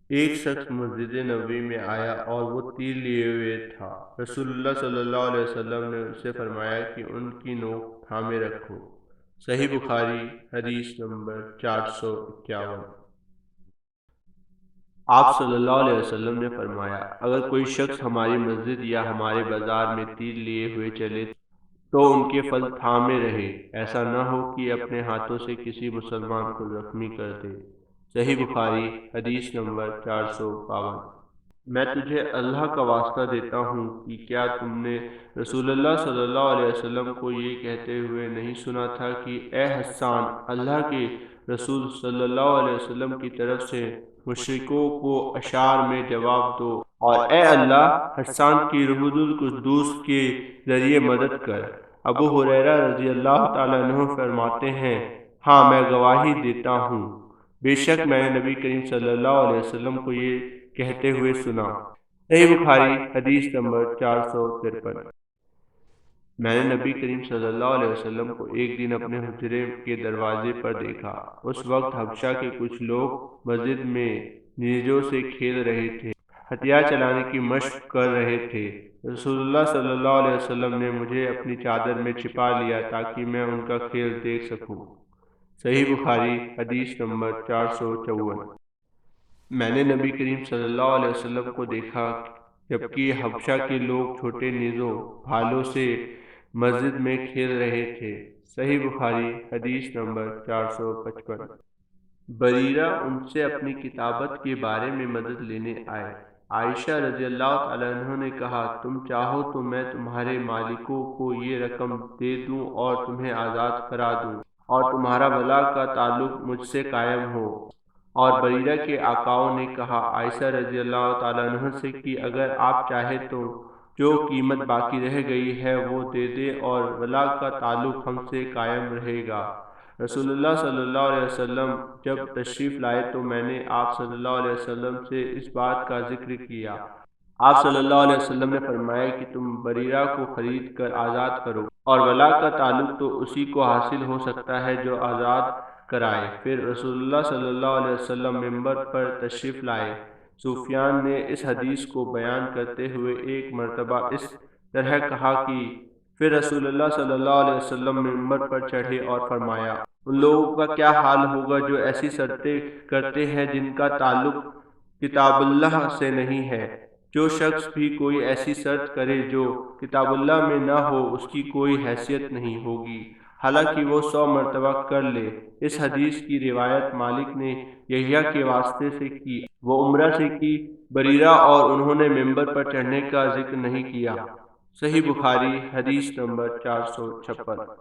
ایک شخص مسجد نبوی میں آیا اور وہ تیر لیے ہوئے تھا۔ رسول اللہ صلی اللہ علیہ وسلم نے اسے فرمایا کہ ان کی نوک تھامے رکھو۔ صحیح بخاری حدیث نمبر 451۔ آپ صلی اللہ علیہ وسلم نے فرمایا، اگر کوئی شخص ہماری مسجد یا ہمارے بازار میں تیر لیے ہوئے چلے تو ان کے پھل تھامے رہے، ایسا نہ ہو کہ اپنے ہاتھوں سے کسی مسلمان کو زخمی کر دے۔ صحیح بخاری حدیث نمبر 452۔ میں تجھے اللہ کا واسطہ دیتا ہوں کہ کیا تم نے رسول اللہ صلی اللہ علیہ وسلم کو یہ کہتے ہوئے نہیں سنا تھا کہ اے حسان، اللہ کے رسول صلی اللہ علیہ وسلم کی طرف سے مشرکوں کو اشعار میں جواب دو، اور اے اللہ، حسان کی روح القدس کے ذریعے مدد کر۔ ابو ہریرہ رضی اللہ تعالیٰ عنہ فرماتے ہیں، ہاں میں گواہی دیتا ہوں، بے شک میں نے نبی کریم صلی اللہ علیہ وسلم کو یہ کہتے ہوئے سنا۔ صحیح بخاری حدیث نمبر 453۔ میں نے نبی کریم صلی اللہ علیہ وسلم کو ایک دن اپنے حجرے کے دروازے پر دیکھا۔ اس وقت حبشہ کے کچھ لوگ مسجد میں نیزوں سے کھیل رہے تھے، ہتھیار چلانے کی مشق کر رہے تھے۔ رسول اللہ صلی اللہ علیہ وسلم نے مجھے اپنی چادر میں چھپا لیا تاکہ میں ان کا کھیل دیکھ سکوں۔ صحیح بخاری حدیث نمبر 454۔ میں نے نبی کریم صلی اللہ علیہ وسلم کو دیکھا جبکہ حبشہ کے لوگ چھوٹے نیزوں بھالوں سے مسجد میں کھیل رہے تھے۔ صحیح بخاری حدیث نمبر 455۔ بریرہ ان سے اپنی کتابت کے بارے میں مدد لینے آئے۔ عائشہ رضی اللہ تعالیٰ عنہ نے کہا، تم چاہو تو میں تمہارے مالکوں کو یہ رقم دے دوں اور تمہیں آزاد کرا دوں۔ اور تمہارا ولا کا تعلق مجھ سے قائم ہو۔ اور بریرہ کے آقاؤں نے کہا عائشہ رضی اللہ تعالیٰ عنہ سے کہ اگر آپ چاہے تو جو قیمت باقی رہ گئی ہے وہ دے دے اور ولا کا تعلق ہم سے قائم رہے گا۔ رسول اللہ صلی اللہ علیہ وسلم جب تشریف لائے تو میں نے آپ صلی اللہ علیہ وسلم سے اس بات کا ذکر کیا۔ آپ صلی اللہ علیہ وسلم نے فرمایا کہ تم بریرہ کو خرید کر آزاد کرو، اور ولا کا تعلق تو اسی کو حاصل ہو سکتا ہے جو آزاد کرائے۔ پھر رسول اللہ صلی اللہ علیہ وسلم ممبر پر تشریف لائے۔ سفیان نے اس حدیث کو بیان کرتے ہوئے ایک مرتبہ اس طرح کہا کہ پھر رسول اللہ صلی اللہ علیہ وسلم ممبر پر چڑھے اور فرمایا ان لوگوں کا کیا حال ہوگا جو ایسی شرطیں کرتے ہیں جن کا تعلق کتاب اللہ سے نہیں ہے۔ جو شخص بھی کوئی ایسی شرط کرے جو کتاب اللہ میں نہ ہو اس کی کوئی حیثیت نہیں ہوگی، حالانکہ وہ 100 مرتبہ کر لے۔ اس حدیث کی روایت مالک نے یحییٰ کے واسطے سے کی، وہ عمرہ سے کی، بریرہ اور انہوں نے ممبر پر چڑھنے کا ذکر نہیں کیا۔ صحیح بخاری حدیث نمبر 456۔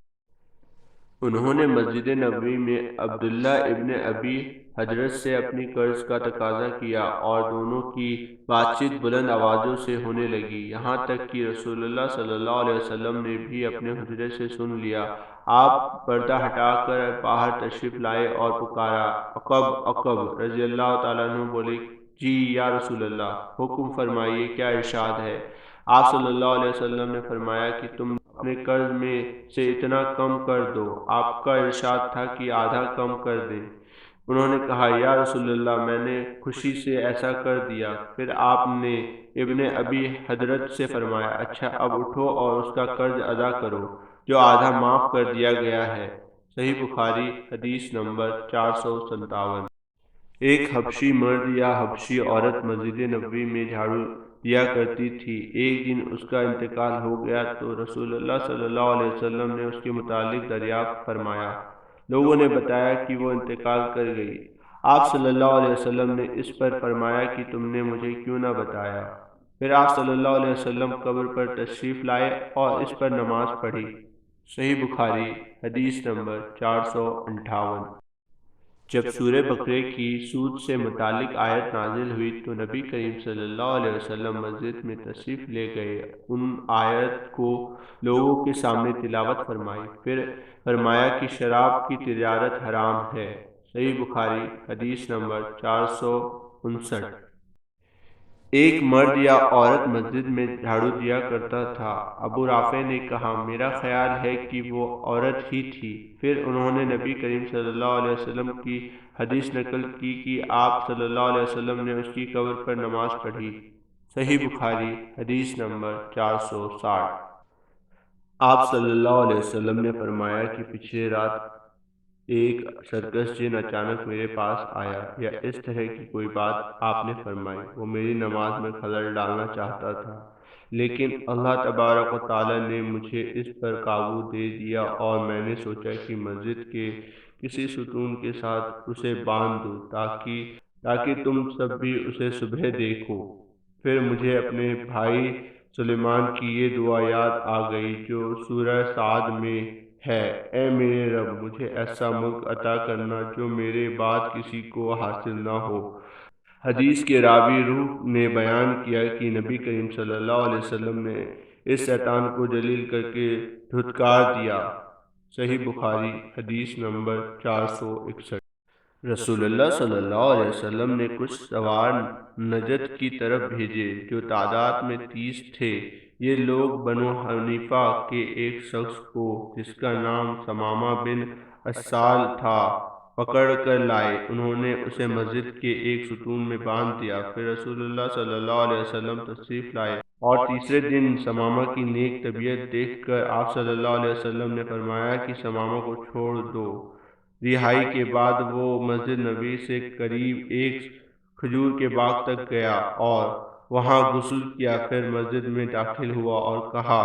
انہوں نے مسجد نبوی میں عبداللہ ابن ابی حضرت سے اپنی قرض کا تقاضا کیا اور دونوں کی بات چیت بلند آوازوں سے ہونے لگی، یہاں تک کہ رسول اللہ صلی اللہ علیہ وسلم نے بھی اپنے حجرے سے سن لیا۔ آپ پردہ ہٹا کر باہر تشریف لائے اور پکارا، عقب عقب رضی اللہ تعالیٰ عنہ بولے، جی یا رسول اللہ، حکم فرمائیے، کیا ارشاد ہے؟ آپ صلی اللہ علیہ وسلم نے فرمایا کہ تم اپنے قرض میں سے اتنا کم کر دو۔ آپ کا ارشاد تھا کہ آدھا کم کر دیں۔ انہوں نے کہا یا رسول اللہ، میں نے خوشی سے ایسا کر دیا۔ پھر آپ نے ابن ابی حضرت سے فرمایا، اچھا اب اٹھو اور اس کا قرض ادا کرو جو آدھا معاف کر دیا گیا ہے۔ صحیح بخاری حدیث نمبر 457۔ ایک حبشی مرد یا حبشی عورت مسجد نبوی میں جھاڑو دیا کرتی تھی۔ ایک دن اس کا انتقال ہو گیا تو رسول اللہ صلی اللہ علیہ وسلم نے اس کے متعلق دریافت فرمایا۔ لوگوں نے بتایا کہ وہ انتقال کر گئی۔ آپ صلی اللہ علیہ وسلم نے اس پر فرمایا کہ تم نے مجھے کیوں نہ بتایا؟ پھر آپ صلی اللہ علیہ وسلم قبر پر تشریف لائے اور اس پر نماز پڑھی۔ صحیح بخاری حدیث نمبر 458۔ جب سورہ بقرہ کی سود سے متعلق آیت نازل ہوئی تو نبی کریم صلی اللہ علیہ وسلم مسجد میں تشریف لے گئے، ان آیت کو لوگوں کے سامنے تلاوت فرمائی، پھر فرمایا کہ شراب کی تجارت حرام ہے۔ صحیح بخاری حدیث نمبر 459۔ ایک مرد یا عورت مسجد میں جھاڑو دیا کرتا تھا۔ ابو رافع نے کہا میرا خیال ہے کہ وہ عورت ہی تھی۔ پھر انہوں نے نبی کریم صلی اللہ علیہ وسلم کی حدیث نقل کی کہ آپ صلی اللہ علیہ وسلم نے اس کی قبر پر نماز پڑھی۔ صحیح بخاری حدیث نمبر 460۔ آپ صلی اللہ علیہ وسلم نے فرمایا کہ پچھلے رات ایک سرکش جن اچانک میرے پاس آیا، یا اس طرح کی کوئی بات آپ نے فرمائی۔ وہ میری نماز میں خلل ڈالنا چاہتا تھا، لیکن اللہ تبارک و تعالی نے مجھے اس پر قابو دے دیا اور میں نے سوچا کہ مسجد کے کسی ستون کے ساتھ اسے باندھ دوں تاکہ تم سب بھی اسے صبح دیکھو۔ پھر مجھے اپنے بھائی سلیمان کی یہ دعا یاد آ گئی جو سورہ سعد میں ہے، اے میرے رب، مجھے ایسا ملک عطا کرنا جو میرے بعد کسی کو حاصل نہ ہو۔ حدیث کے راوی روح نے بیان کیا کہ نبی کریم صلی اللہ علیہ وسلم نے اس شیطان کو جلیل کر کے دھتکار دیا۔ صحیح بخاری حدیث نمبر 461۔ رسول اللہ صلی اللہ علیہ وسلم نے کچھ سوار نجد کی طرف بھیجے جو تعداد میں 30 تھے۔ یہ لوگ بنو حنیفہ کے ایک شخص کو جس کا نام ثمامہ بن اسال تھا پکڑ کر لائے۔ انہوں نے اسے مسجد کے ایک ستون میں باندھ دیا۔ پھر رسول اللہ صلی اللہ علیہ وسلم تشریف لائے اور تیسرے دن ثمامہ کی نیک طبیعت دیکھ کر آپ صلی اللہ علیہ وسلم نے فرمایا کہ ثمامہ کو چھوڑ دو۔ رہائی کے بعد وہ مسجد نبوی سے قریب ایک کھجور کے باغ تک گیا اور وہاں غسل کیا، پھر مسجد میں داخل ہوا اور کہا،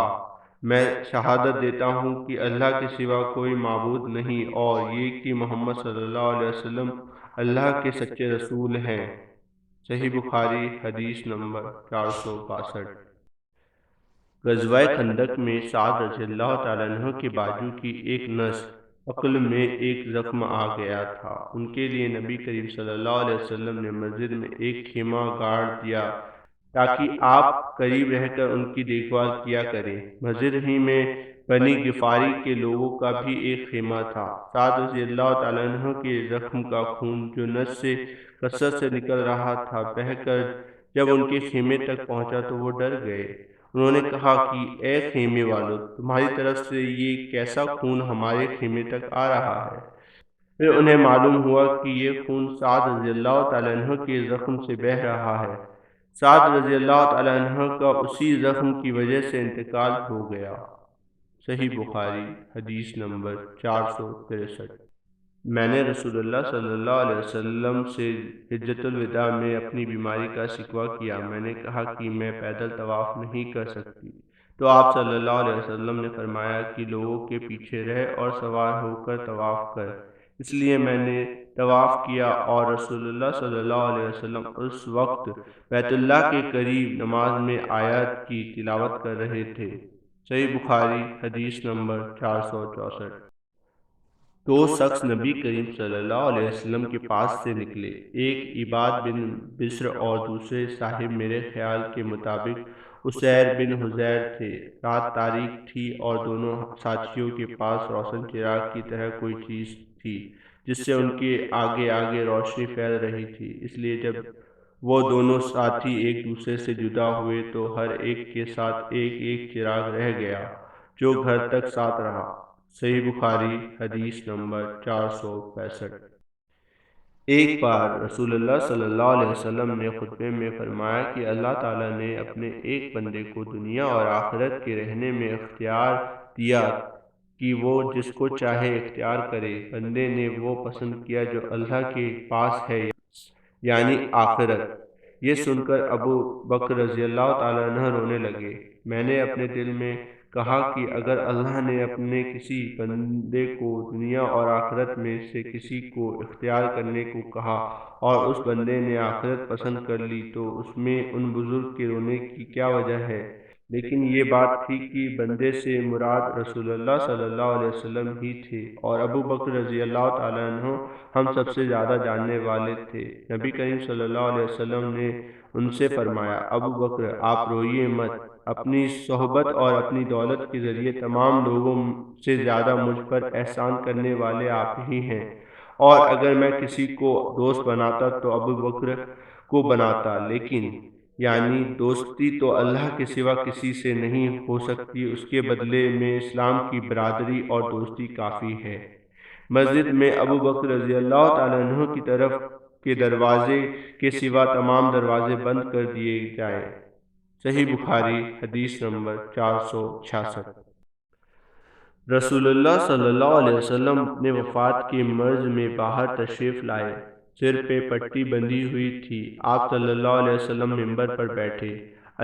میں شہادت دیتا ہوں کہ اللہ کے سوا کوئی معبود نہیں اور یہ کہ محمد صلی اللہ علیہ وسلم اللہ کے سچے رسول ہیں۔ صحیح بخاری حدیث نمبر 462۔ غزوہ خندق میں سعد رضی اللہ تعالیٰ عنہ کے بازو کی ایک نس عقل میں ایک زخم آ گیا تھا۔ ان کے لیے نبی کریم صلی اللہ علیہ وسلم نے مسجد میں ایک خیمہ گاڑ دیا تاکہ آپ قریب رہ کر ان کی دیکھ بھال کیا کریں۔ مسجد ہی میں بنی غفاری کے لوگوں کا بھی ایک خیمہ تھا۔ سعد رضی اللہ تعالیٰ عنہ کے زخم کا خون جو نس سے کثرت سے نکل رہا تھا بہہ کر جب ان کے خیمے تک پہنچا تو وہ ڈر گئے۔ انہوں نے کہا کہ اے خیمے والو، تمہاری طرف سے یہ کیسا خون ہمارے خیمے تک آ رہا ہے؟ پھر انہیں معلوم ہوا کہ یہ خون سعد رضی اللہ تعالیٰ عنہ کے زخم سے بہہ رہا ہے۔ سعد رضی اللہ تعالیٰ عنہ کا اسی زخم کی وجہ سے انتقال ہو گیا۔ صحیح بخاری حدیث نمبر 463۔ میں نے رسول اللہ صلی اللہ علیہ وسلم سے حجۃ الوداع میں اپنی بیماری کا شکوہ کیا۔ میں نے کہا کہ میں پیدل طواف نہیں کر سکتی، تو آپ صلی اللہ علیہ وسلم نے فرمایا کہ لوگوں کے پیچھے رہ اور سوار ہو کر طواف کر۔ اس لیے میں نے طواف کیا اور رسول اللہ صلی اللہ علیہ وسلم اس وقت بیت اللہ کے قریب نماز میں آیات کی تلاوت کر رہے تھے۔ صحیح بخاری حدیث نمبر 464۔ دو شخص نبی کریم صلی اللہ علیہ وسلم کے پاس سے نکلے، ایک عباد بن بشر اور دوسرے صاحب میرے خیال کے مطابق اسیر بن حضیر تھے۔ رات تاریک تھی اور دونوں ساتھیوں کے پاس روشن چراغ کی طرح کوئی چیز تھی جس سے ان کے آگے آگے روشنی پھیل رہی تھی۔ اس لیے جب وہ دونوں ساتھی ایک دوسرے سے جدا ہوئے تو ہر ایک کے ساتھ ایک ایک چراغ رہ گیا جو گھر تک ساتھ رہا۔ صحیح بخاری حدیث نمبر 465۔ ایک بار رسول اللہ صلی اللہ علیہ وسلم نے خطبے میں فرمایا کہ اللہ تعالیٰ نے اپنے ایک بندے کو دنیا اور آخرت کے رہنے میں اختیار دیا کہ وہ جس کو چاہے اختیار کرے۔ بندے نے وہ پسند کیا جو اللہ کے پاس ہے، یعنی آخرت۔ یہ سن کر ابو بکر رضی اللہ تعالیٰ عنہ رونے لگے۔ میں نے اپنے دل میں کہا کہ اگر اللہ نے اپنے کسی بندے کو دنیا اور آخرت میں سے کسی کو اختیار کرنے کو کہا اور اس بندے نے آخرت پسند کر لی تو اس میں ان بزرگ کے رونے کی کیا وجہ ہے؟ لیکن یہ بات تھی کہ بندے سے مراد رسول اللہ صلی اللہ علیہ وسلم ہی تھے اور ابو بکر رضی اللہ تعالیٰ عنہ ہم سب سے زیادہ جاننے والے تھے۔ نبی کریم صلی اللہ علیہ وسلم نے ان سے فرمایا، ابو بکر آپ روئیے مت، اپنی صحبت اور اپنی دولت کے ذریعے تمام لوگوں سے زیادہ مجھ پر احسان کرنے والے آپ ہی ہیں، اور اگر میں کسی کو دوست بناتا تو ابو بکر کو بناتا، لیکن یعنی دوستی تو اللہ کے سوا کسی سے نہیں ہو سکتی، اس کے بدلے میں اسلام کی برادری اور دوستی کافی ہے۔ مسجد میں ابو بکر رضی اللہ تعالیٰ عنہ کی طرف کے دروازے کے سوا تمام دروازے بند کر دیے جائیں۔ صحیح بخاری حدیث نمبر 466۔ رسول اللہ صلی اللہ علیہ وسلم اپنے وفات کے مرض میں باہر تشریف لائے، سر پہ پٹی بندھی ہوئی تھی۔ آپ صلی اللہ علیہ وسلم منبر پر بیٹھے،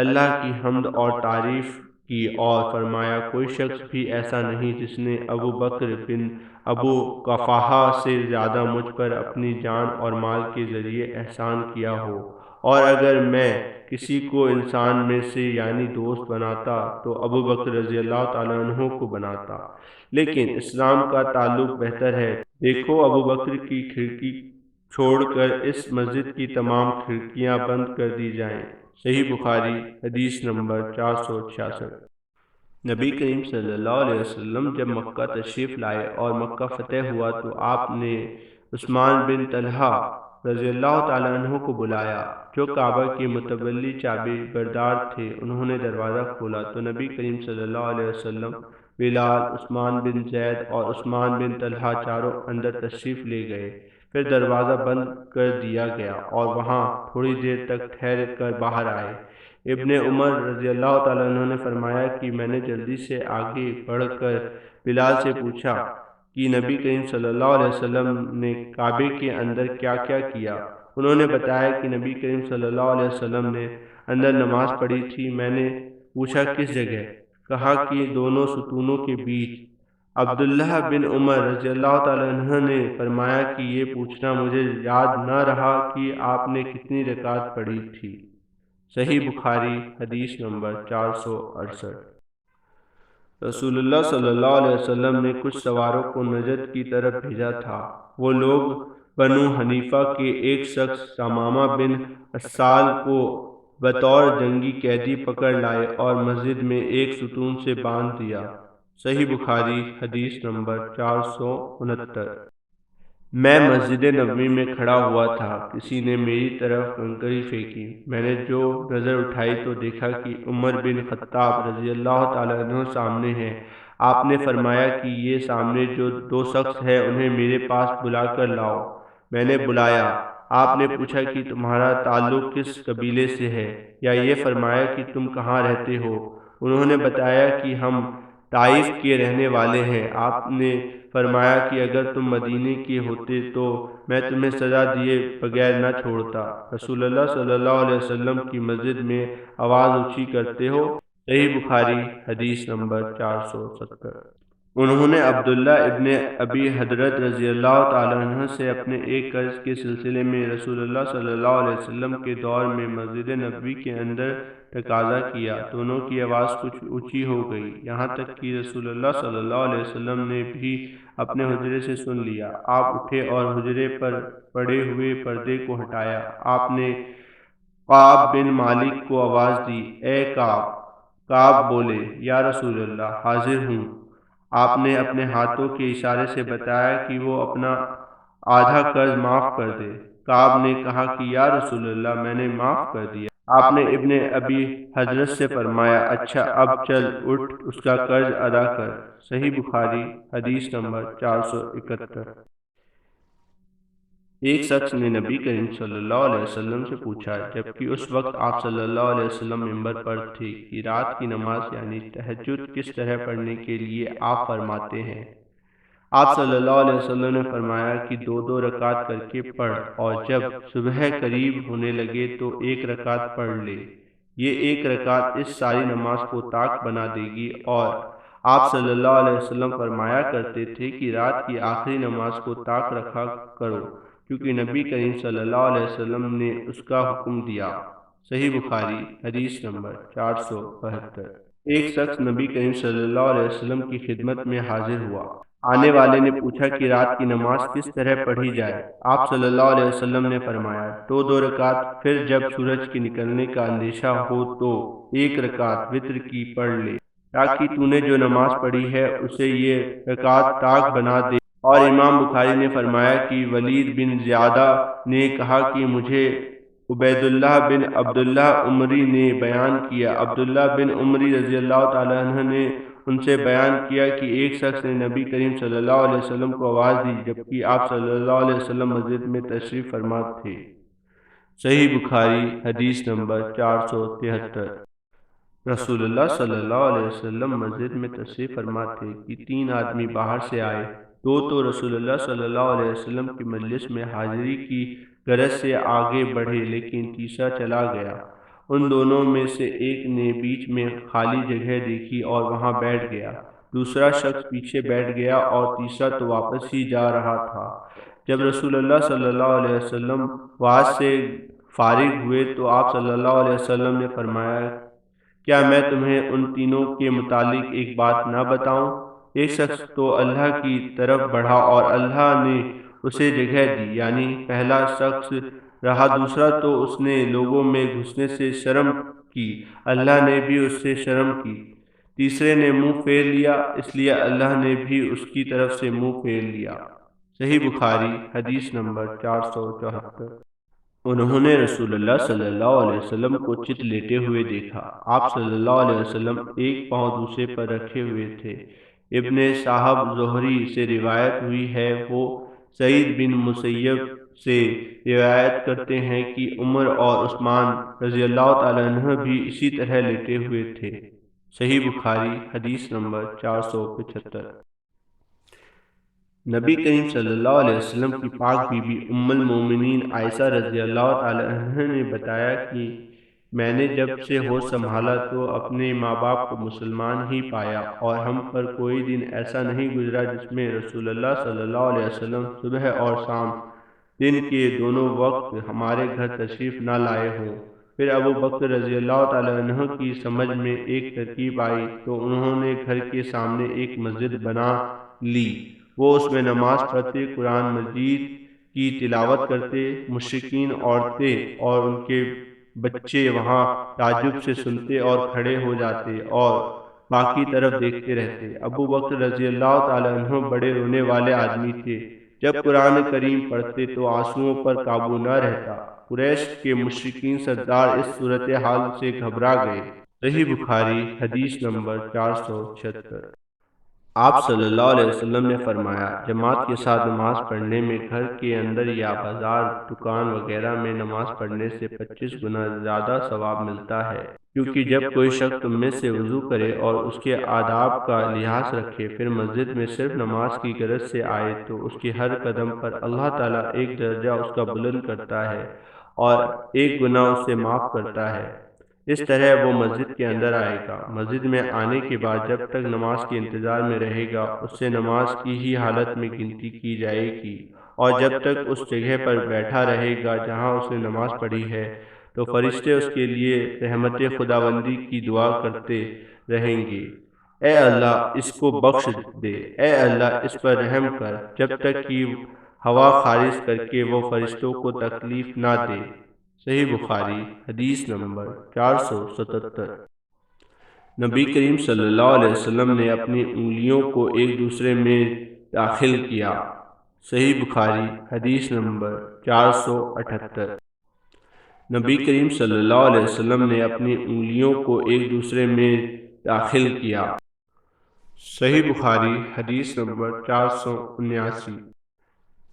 اللہ کی حمد اور تعریف کی اور فرمایا، کوئی شخص بھی ایسا نہیں جس نے ابو بکر بن ابو قحافہ سے زیادہ مجھ پر اپنی جان اور مال کے ذریعے احسان کیا ہو، اور اگر میں کسی کو انسان میں سے یعنی دوست بناتا تو ابو بکر رضی اللہ تعالیٰ عنہ کو بناتا، لیکن اسلام کا تعلق بہتر ہے۔ دیکھو ابو بکر کی کھڑکی چھوڑ کر اس مسجد کی تمام کھڑکیاں بند کر دی جائیں۔ صحیح بخاری حدیث نمبر 466۔ نبی کریم صلی اللہ علیہ وسلم جب مکہ تشریف لائے اور مکہ فتح ہوا تو آپ نے عثمان بن طلحہ رضی اللہ تعالیٰ عنہ کو بلایا جو کعبہ کے متولی چابی بردار تھے۔ انہوں نے دروازہ کھولا تو نبی کریم صلی اللہ علیہ وسلم، بلال، عثمان بن زید اور عثمان بن طلحہ چاروں اندر تشریف لے گئے۔ پھر دروازہ بند کر دیا گیا اور وہاں تھوڑی دیر تک ٹھہر کر باہر آئے۔ ابن عمر رضی اللہ تعالیٰ عنہ نے فرمایا کہ میں نے جلدی سے آگے بڑھ کر بلال سے پوچھا کہ نبی کریم صلی اللہ علیہ وسلم نے کعبے کے اندر کیا کیا کیا؟ انہوں نے بتایا کہ نبی کریم صلی اللہ علیہ وسلم نے اندر نماز پڑھی تھی۔ میں نے پوچھا کس جگہ؟ کہا کہ دونوں ستونوں کے بیچ۔ عبداللہ بن عمر رضی اللہ تعالیٰ عنہ نے فرمایا کہ یہ پوچھنا مجھے یاد نہ رہا کہ آپ نے کتنی رکعت پڑھی تھی۔ صحیح بخاری حدیث نمبر 468۔ رسول اللہ صلی اللہ علیہ وسلم نے کچھ سواروں کو نجد کی طرف بھیجا تھا۔ وہ لوگ بنو حنیفہ کے ایک شخص ثمامہ بن اسال کو بطور جنگی قیدی پکڑ لائے اور مسجد میں ایک ستون سے باندھ دیا۔ صحیح بخاری حدیث نمبر 469۔ میں مسجد نبوی میں کھڑا ہوا تھا، کسی نے میری طرف کنکری پھینکی۔ میں نے جو نظر اٹھائی تو دیکھا کہ عمر بن خطاب رضی اللہ تعالیٰ عنہ سامنے ہیں۔ آپ نے فرمایا کہ یہ سامنے جو دو شخص ہیں انہیں میرے پاس بلا کر لاؤ۔ میں نے بلایا۔ آپ نے پوچھا کہ تمہارا تعلق کس قبیلے سے ہے، یا یہ فرمایا کہ تم کہاں رہتے ہو؟ انہوں نے بتایا کہ ہم طائف کے رہنے والے ہیں۔ آپ نے فرمایا کہ اگر تم مدینے کے ہوتے تو میں تمہیں سزا دیے بغیر نہ چھوڑتا۔ رسول اللہ صلی اللہ علیہ وسلم کی مسجد میں آواز اونچی کرتے ہو۔ صحیح بخاری حدیث نمبر 470۔ انہوں نے عبداللہ ابن ابی حضرت رضی اللہ تعالیٰ عنہ سے اپنے ایک قرض کے سلسلے میں رسول اللہ صلی اللہ علیہ وسلم کے دور میں مسجد نبوی کے اندر تقاضا کیا۔ دونوں کی آواز کچھ اونچی ہو گئی، یہاں تک کہ رسول اللہ صلی اللہ علیہ وسلم نے بھی اپنے حجرے سے سن لیا۔ آپ اٹھے اور حجرے پر پڑے ہوئے پردے کو ہٹایا۔ آپ نے کعب بن مالک کو آواز دی، اے کعب۔ کعب بولے، یا رسول اللہ، حاضر ہوں۔ آپ نے اپنے ہاتھوں کے اشارے سے بتایا کہ وہ اپنا آدھا قرض معاف کر دے۔ کعب نے کہا کہ یا رسول اللہ، میں نے معاف کر دیا۔ آپ نے ابن ابی حضرت سے فرمایا، اچھا اب چل اٹھ، اس کا قرض ادا کر۔ صحیح بخاری حدیث نمبر 471۔ ایک شخص نے نبی کریم صلی اللہ علیہ وسلم سے پوچھا، جبکہ اس وقت آپ صلی اللہ علیہ وسلم منبر پر تھے، کہ رات کی نماز یعنی تہجد کس طرح پڑھنے کے لیے آپ فرماتے ہیں؟ آپ صلی اللہ علیہ وسلم نے فرمایا کہ دو دو رکعت کر کے پڑھ، اور جب صبح قریب ہونے لگے تو ایک رکعت پڑھ لے۔ یہ ایک رکعت اس ساری نماز کو طاق بنا دے گی۔ اور آپ صلی اللہ علیہ وسلم فرمایا کرتے تھے کہ رات کی آخری نماز کو طاق رکھا کرو، کیونکہ نبی کریم صلی اللہ علیہ وسلم نے اس کا حکم دیا۔ صحیح بخاری حدیث نمبر 472۔ ایک شخص نبی کریم صلی اللہ علیہ وسلم کی خدمت میں حاضر ہوا۔ آنے والے نے پوچھا کہ رات کی نماز کس طرح پڑھی جائے؟ آپ صلی اللہ علیہ وسلم نے فرمایا، دو دو رکعت، پھر جب سورج کے نکلنے کا اندیشہ ہو تو ایک رکعت وتر کی پڑھ لے، تاکہ تو نے جو نماز پڑھی ہے اسے یہ رکعت طاق بنا دے۔ اور امام بخاری نے فرمایا کہ ولید بن زیادہ نے کہا کہ مجھے عبید اللہ بن عبداللہ عمری نے بیان کیا۔ عبداللہ بن عمری رضی اللہ تعالیٰ عنہ نے ان سے بیان کیا کہ ایک شخص نے نبی کریم صلی اللہ علیہ وسلم کو آواز دی، جبکہ آپ صلی اللہ علیہ وسلم مسجد میں تشریف فرما تھے۔ صحیح بخاری حدیث نمبر 473۔ رسول اللہ صلی اللہ علیہ وسلم مسجد میں تشریف فرما تھے کہ تین آدمی باہر سے آئے۔ دو تو رسول اللہ صلی اللہ علیہ وسلم کی مجلس میں حاضری کی غرض سے آگے بڑھے، لیکن تیسرا چلا گیا۔ ان دونوں میں سے ایک نے بیچ میں خالی جگہ دیکھی اور وہاں بیٹھ گیا، دوسرا شخص پیچھے بیٹھ گیا، اور تیسرا تو واپس ہی جا رہا تھا۔ جب رسول اللہ صلی اللہ علیہ وسلم وعظ سے فارغ ہوئے تو آپ صلی اللہ علیہ وسلم نے فرمایا، کیا میں تمہیں ان تینوں کے متعلق ایک بات نہ بتاؤں؟ ایک شخص تو اللہ کی طرف بڑھا اور اللہ نے اسے جگہ دی، یعنی پہلا شخص رہا، دوسرا تو اس نے لوگوں میں گھسنے سے شرم کی، اللہ نے بھی اس سے شرم کی، تیسرے نے منہ پھیر لیا، اس لیے اللہ نے بھی اس کی طرف سے منہ پھیر لیا۔ صحیح بخاری حدیث نمبر 474۔ انہوں نے رسول اللہ صلی اللہ علیہ وسلم کو چت لیٹے ہوئے دیکھا۔ آپ صلی اللہ علیہ وسلم ایک پاؤں دوسرے پر رکھے ہوئے تھے۔ ابن صاحب زہری سے روایت ہوئی ہے، وہ سعید بن مسیب سے روایت کرتے ہیں کہ عمر اور عثمان رضی اللہ تعالیٰ عنہ بھی اسی طرح لیٹے ہوئے تھے۔ صحیح بخاری حدیث نمبر 475۔ نبی کریم صلی اللہ علیہ وسلم کی پاک بی بی ام المومنین عائشہ رضی اللہ تعالی عنہ نے بتایا کہ میں نے جب سے ہوش سنبھالا تو اپنے ماں باپ کو مسلمان ہی پایا، اور ہم پر کوئی دن ایسا نہیں گزرا جس میں رسول اللہ صلی اللہ علیہ وسلم صبح اور شام دن کے دونوں وقت ہمارے گھر تشریف نہ لائے ہوں۔ پھر ابو بکر رضی اللہ تعالیٰ عنہ کی سمجھ میں ایک ترکیب آئی تو انہوں نے گھر کے سامنے ایک مسجد بنا لی۔ وہ اس میں نماز پڑھتے، قرآن مجید کی تلاوت کرتے، مشرکین عورتیں اور ان کے بچے وہاں تعجب سے سنتے اور کھڑے ہو جاتے اور باقی طرف دیکھتے رہتے۔ ابو بکر رضی اللہ تعالیٰ عنہ بڑے رونے والے آدمی تھے۔ جب قرآن کریم پڑھتے تو آنسوؤں پر قابو نہ رہتا۔ قریش کے مشرکین سردار اس صورتحال سے گھبرا گئے۔ صحیح بخاری حدیث نمبر 476۔ آپ صلی اللہ علیہ وسلم نے فرمایا، جماعت کے ساتھ نماز پڑھنے میں گھر کے اندر یا بازار، دکان وغیرہ میں نماز پڑھنے سے 25 گنا زیادہ ثواب ملتا ہے، کیونکہ جب کوئی شخص تم میں سے وضو کرے اور اس کے آداب کا لحاظ رکھے، پھر مسجد میں صرف نماز کی غرض سے آئے تو اس کے ہر قدم پر اللہ تعالیٰ ایک درجہ اس کا بلند کرتا ہے اور ایک گناہ اس سے معاف کرتا ہے۔ اس طرح وہ مسجد کے اندر آئے گا، مسجد میں آنے کے بعد جب تک نماز کے انتظار میں رہے گا اس سے نماز کی ہی حالت میں گنتی کی جائے گی، اور جب تک اس جگہ پر بیٹھا رہے گا جہاں اس نے نماز پڑھی ہے تو فرشتے اس کے لیے رحمت خداوندی کی دعا کرتے رہیں گے، اے اللہ اس کو بخش دے، اے اللہ اس پر رحم کر، جب تک کہ ہوا خارج کر کے وہ فرشتوں کو تکلیف نہ دے۔ صحیح بخاری حدیث نمبر 477۔ نبی کریم صلی اللہ علیہ وسلم نے اپنی انگلیوں کو ایک دوسرے میں داخل کیا۔ صحیح بخاری حدیث نمبر 478۔ نبی کریم صلی اللہ علیہ وسلم نے اپنی انگلیوں کو ایک دوسرے میں داخل کیا۔ صحیح بخاری حدیث نمبر 479۔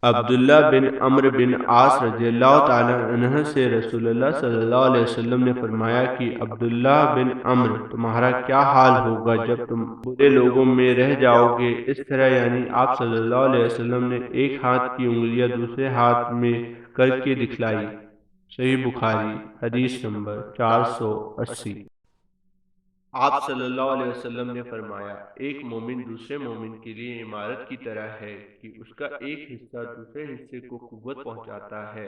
عبداللہ بن عمرو بن عاص رضی اللہ تعالی عنہ سے رسول اللہ صلی اللہ علیہ وسلم نے فرمایا کہ عبداللہ بن عمرو، تمہارا کیا حال ہوگا جب تم برے لوگوں میں رہ جاؤ گے۔ اس طرح یعنی آپ صلی اللہ علیہ وسلم نے ایک ہاتھ کی انگلیاں دوسرے ہاتھ میں کر کے دکھلائی۔ صحیح بخاری حدیث نمبر 480۔ آپ صلی اللہ علیہ وسلم نے فرمایا، ایک مومن دوسرے مومن کے لیے عمارت کی طرح ہے کہ اس کا ایک حصہ دوسرے حصے کو قوت پہنچاتا ہے،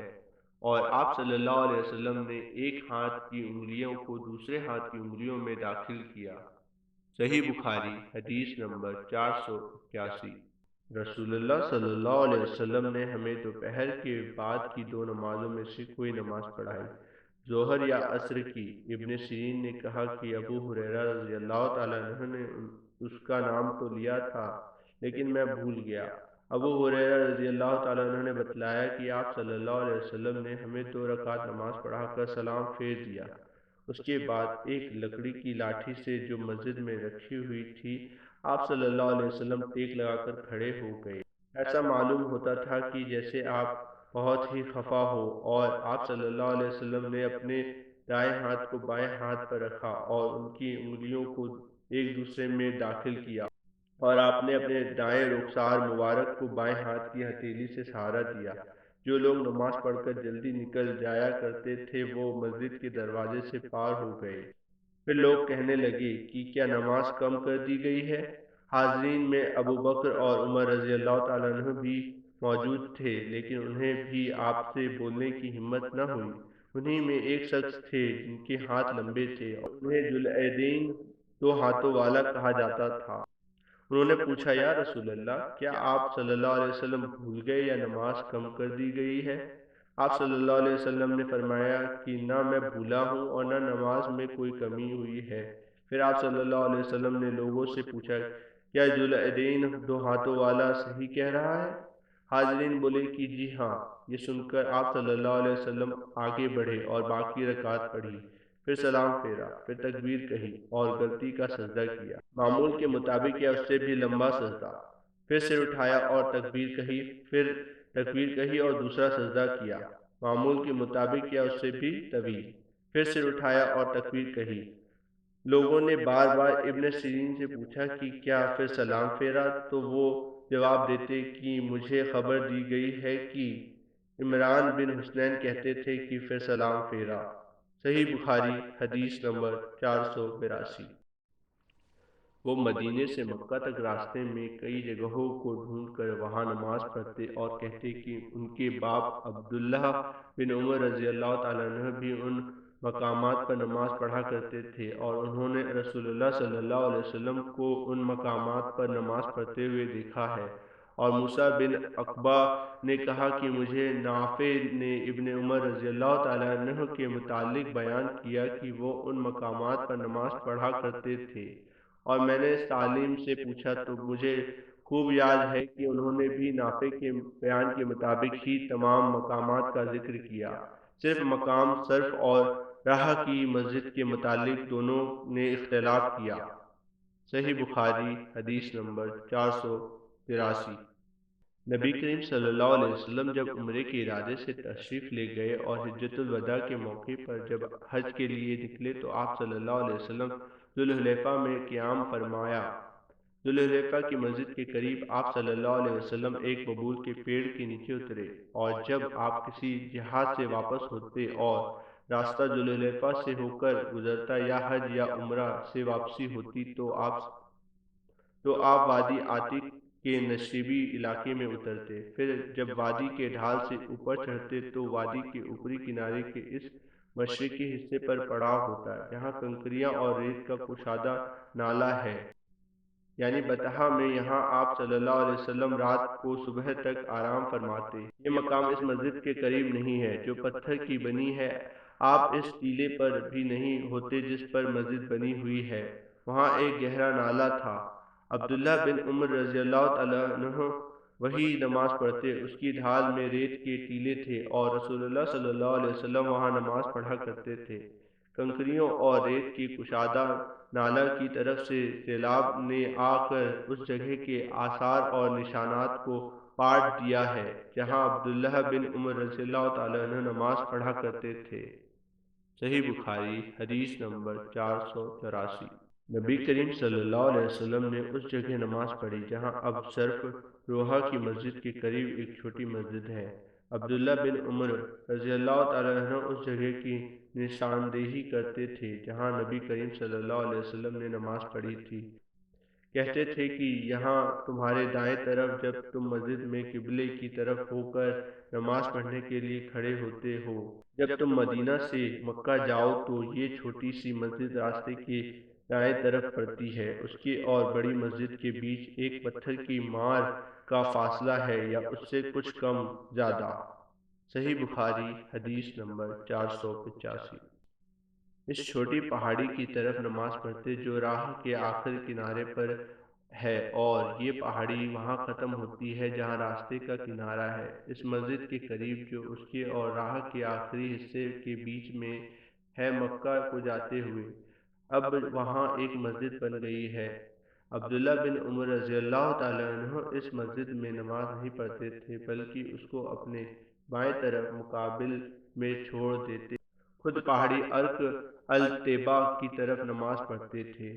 اور آپ صلی اللہ علیہ وسلم نے ایک ہاتھ کی انگلیوں کو دوسرے ہاتھ کی انگلیوں میں داخل کیا۔ صحیح بخاری حدیث نمبر 481۔ رسول اللہ صلی اللہ علیہ وسلم نے ہمیں دوپہر کے بعد کی دو نمازوں میں سے کوئی نماز پڑھائی، ظہر یا عصر کی۔ ابن سیرین نے کہا کہ ابو ہریرہ رضی اللہ تعالیٰ عنہ نے اس کا نام تو لیا تھا لیکن میں بھول گیا۔ ابو ہریرہ رضی اللہ تعالیٰ عنہ نے بتلایا کہ آپ صلی اللہ علیہ وسلم نے ہمیں 2 رکعت نماز پڑھا کر سلام پھیر دیا، اس کے بعد ایک لکڑی کی لاٹھی سے جو مسجد میں رکھی ہوئی تھی آپ صلی اللہ علیہ وسلم ٹیک لگا کر کھڑے ہو گئے۔ ایسا معلوم ہوتا تھا کہ جیسے آپ بہت ہی خفا ہو، اور آپ صلی اللہ علیہ وسلم نے اپنے دائیں ہاتھ کو بائیں ہاتھ پر رکھا اور ان کی انگلیوں کو ایک دوسرے میں داخل کیا، اور آپ نے اپنے دائیں رخسار مبارک کو بائیں ہاتھ کی ہتھیلی سے سہارا دیا۔ جو لوگ نماز پڑھ کر جلدی نکل جایا کرتے تھے وہ مسجد کے دروازے سے پار ہو گئے۔ پھر لوگ کہنے لگے کہ کیا نماز کم کر دی گئی ہے؟ حاضرین میں ابو بکر اور عمر رضی اللہ تعالیٰ عنہ بھی موجود تھے، لیکن انہیں بھی آپ سے بولنے کی ہمت نہ ہوئی۔ انہی میں ایک شخص تھے جن کے ہاتھ لمبے تھے اور انہیں ذوالعیدین 2 ہاتھوں والا کہا جاتا تھا۔ انہوں نے پوچھا، یا رسول اللہ، کیا آپ صلی اللہ علیہ وسلم بھول گئے یا نماز کم کر دی گئی ہے؟ آپ صلی اللہ علیہ وسلم نے فرمایا کہ نہ میں بھولا ہوں اور نہ نماز میں کوئی کمی ہوئی ہے۔ پھر آپ صلی اللہ علیہ وسلم نے لوگوں سے پوچھا، کیا ذوالعیدین 2 ہاتھوں والا صحیح کہہ رہا ہے؟ حاضرین بولے کہ جی ہاں۔ یہ سن کر آپ صلی اللہ علیہ وسلم آگے بڑھے اور باقی رکعت پڑھی، پھر سلام پھیرا، پھر تکبیر کہی اور غلطی کا سجدہ کیا، معمول کے مطابق یا اس سے بھی لمبا سجدہ، پھر سر اٹھایا اور تکبیر کہی، پھر تکبیر کہی اور دوسرا سجدہ کیا، معمول کے مطابق یا اس سے بھی طویل، پھر سر اٹھایا اور تکبیر کہی۔ لوگوں نے بار بار ابن سیرین سے پوچھا کہ کیا پھر سلام پھیرا؟ تو وہ جواب دیتے کہ مجھے خبر دی گئی ہے کہ عمران بن حسین کہتے تھے کہ پھر سلام پھیرا۔ صحیح بخاری حدیث نمبر 482۔ وہ مدینے سے مکہ تک راستے میں کئی جگہوں کو ڈھونڈ کر وہاں نماز پڑھتے اور کہتے کہ ان کے باپ عبداللہ بن عمر رضی اللہ تعالیٰ عنہ بھی ان مقامات پر نماز پڑھا کرتے تھے، اور انہوں نے رسول اللہ صلی اللہ علیہ وسلم کو ان مقامات پر نماز پڑھتے ہوئے دیکھا ہے۔ اور موسیٰ بن عقبہ نے کہا کہ مجھے نافع نے ابن عمر رضی اللہ تعالیٰ عنہ کے متعلق بیان کیا کہ وہ ان مقامات پر نماز پڑھا کرتے تھے، اور میں نے سالم سے پوچھا تو مجھے خوب یاد ہے کہ انہوں نے بھی نافع کے بیان کے مطابق ہی تمام مقامات کا ذکر کیا، صرف مقام صرف اور راہ کی مسجد کے متعلق دونوں نے اختلاف کیا۔ صحیح بخاری حدیث نمبر 483۔ نبی کریم صلی اللہ علیہ وسلم جب عمرے کے ارادے سے تشریف لے گئے اور حجۃ الوداع کے موقع پر جب حج کے لیے نکلے تو آپ صلی اللہ علیہ وسلم ذوالحلیفہ میں قیام فرمایا۔ ذوالحلیفہ کی مسجد کے قریب آپ صلی اللہ علیہ وسلم ایک ببول کے پیڑ کے نیچے اترے، اور جب آپ کسی جہاد سے واپس ہوتے اور راستہ ذوالحلیفہ سے ہو کر گزرتا یا حج یا عمرہ سے واپسی ہوتی تو آپ وادی عتیق کے نشیبی علاقے میں اترتے، پھر جب وادی کے ڈھال سے اوپر چڑھتے تو وادی کے اوپری کنارے کے اس مشرقی حصے پر پڑاؤ ہوتا ہے جہاں کنکریاں اور ریت کا کشادہ نالہ ہے، یعنی بطحا میں۔ یہاں آپ صلی اللہ علیہ وسلم رات کو صبح تک آرام فرماتے۔ یہ مقام اس مسجد کے قریب نہیں ہے جو پتھر کی بنی ہے، آپ اس ٹیلے پر بھی نہیں ہوتے جس پر مسجد بنی ہوئی ہے، وہاں ایک گہرا نالہ تھا۔ عبداللہ بن عمر رضی اللہ تعالیٰ عنہ وہی نماز پڑھتے، اس کی ڈھال میں ریت کے ٹیلے تھے، اور رسول اللہ صلی اللہ علیہ وسلم وہاں نماز پڑھا کرتے تھے۔ کنکریوں اور ریت کی کشادہ نالہ کی طرف سے سیلاب نے آ کر اس جگہ کے آثار اور نشانات کو پاٹ دیا ہے جہاں عبداللہ بن عمر رضی اللہ تعالیٰ عنہ نماز پڑھا کرتے تھے۔ صحیح بخاری حدیث نمبر 484۔ نبی کریم صلی اللہ علیہ وسلم نے اس جگہ نماز پڑھی جہاں اب صرف روحہ کی مسجد کے قریب ایک چھوٹی مسجد ہے۔ عبداللہ بن عمر رضی اللہ تعالیٰ عنہ اس جگہ کی نشاندہی کرتے تھے جہاں نبی کریم صلی اللہ علیہ وسلم نے نماز پڑھی تھی۔ کہتے تھے کہ یہاں تمہارے دائیں طرف جب تم مسجد میں قبلے کی طرف ہو کر نماز پڑھنے کے لیے کھڑے ہوتے ہو، جب تم مدینہ سے مکہ جاؤ تو یہ چھوٹی سی مسجد راستے کے دائیں طرف پڑتی ہے، اس کی اور بڑی مسجد کے بیچ ایک پتھر کی مار کا فاصلہ ہے یا اس سے کچھ کم زیادہ۔ صحیح بخاری حدیث نمبر 485۔ اس چھوٹی پہاڑی کی طرف نماز پڑھتے جو راہ کے آخر کنارے پر ہے، اور یہ پہاڑی وہاں ختم ہوتی ہے جہاں راستے کا کنارہ ہے، اس مسجد کے قریب جو اس کے اور راہ کے آخری حصے کے بیچ میں ہے مکہ کو جاتے ہوئے۔ اب وہاں ایک مسجد بن گئی ہے۔ عبداللہ بن عمر رضی اللہ تعالیٰ عنہ اس مسجد میں نماز نہیں پڑھتے تھے بلکہ اس کو اپنے بائیں طرف مقابل میں چھوڑ دیتے، خود پہاڑی ارک الطیبہ کی طرف نماز پڑھتے تھے۔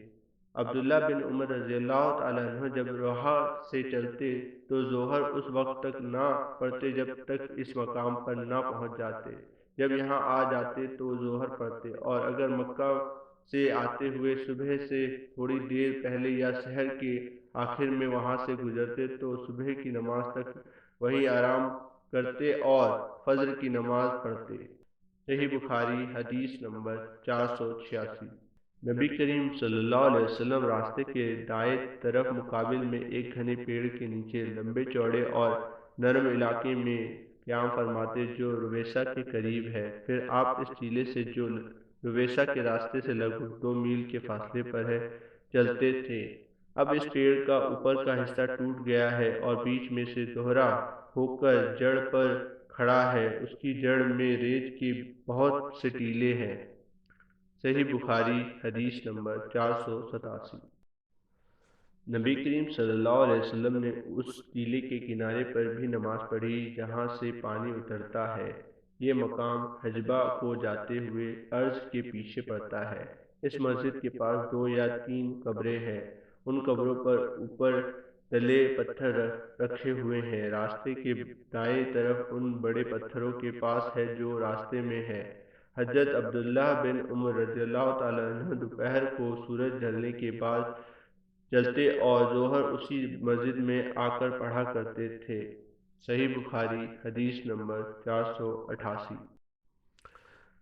عبداللہ بن عمر رضی اللہ تعالیٰ عنہ جب روحہ سے چلتے تو ظہر اس وقت تک نہ پڑھتے جب تک اس مقام پر نہ پہنچ جاتے، جب یہاں آ جاتے تو ظہر پڑھتے، اور اگر مکہ سے آتے ہوئے صبح سے تھوڑی دیر پہلے یا سحر کے آخر میں وہاں سے گزرتے تو صبح کی نماز تک وہیں آرام کرتے اور فجر کی نماز پڑھتے۔ صحیح بخاری حدیث نمبر 486۔ نبی کریم صلی اللہ علیہ وسلم راستے کے دائیں طرف مقابل میں ایک گھنے پیڑ کے نیچے لمبے چوڑے اور نرم علاقے میں قیام فرماتے جو رویسہ کے قریب ہے، پھر آپ اس ٹیلے سے جو رویسہ کے راستے سے لگ بھگ 2 میل کے فاصلے پر ہے چلتے تھے۔ اب اس پیڑ کا اوپر کا حصہ ٹوٹ گیا ہے اور بیچ میں سے دوہرا ہو کر جڑ پر کھڑا ہے، اس کی جڑ میں ریت کے بہت سے ٹیلے ہیں۔ صحیح بخاری حدیث نمبر 487۔ نبی کریم صلی اللہ علیہ وسلم نے اس ٹیلے کے کنارے پر بھی نماز پڑھی جہاں سے پانی اترتا ہے، یہ مقام حجبہ کو جاتے ہوئے عرض کے پیچھے پڑتا ہے۔ اس مسجد کے پاس 2 یا 3 قبریں ہیں، ان قبروں پر اوپر تلے پتھر رکھے ہوئے ہیں، راستے کے دائیں طرف ان بڑے پتھروں کے پاس ہے جو راستے میں ہے۔ حضرت عبداللہ بن عمر رضی اللہ تعالیٰ عنہ دوپہر کو سورج ڈھلنے کے بعد چلتے اور ظہر اسی مسجد میں آ کر پڑھا کرتے تھے۔ صحیح بخاری حدیث نمبر 488۔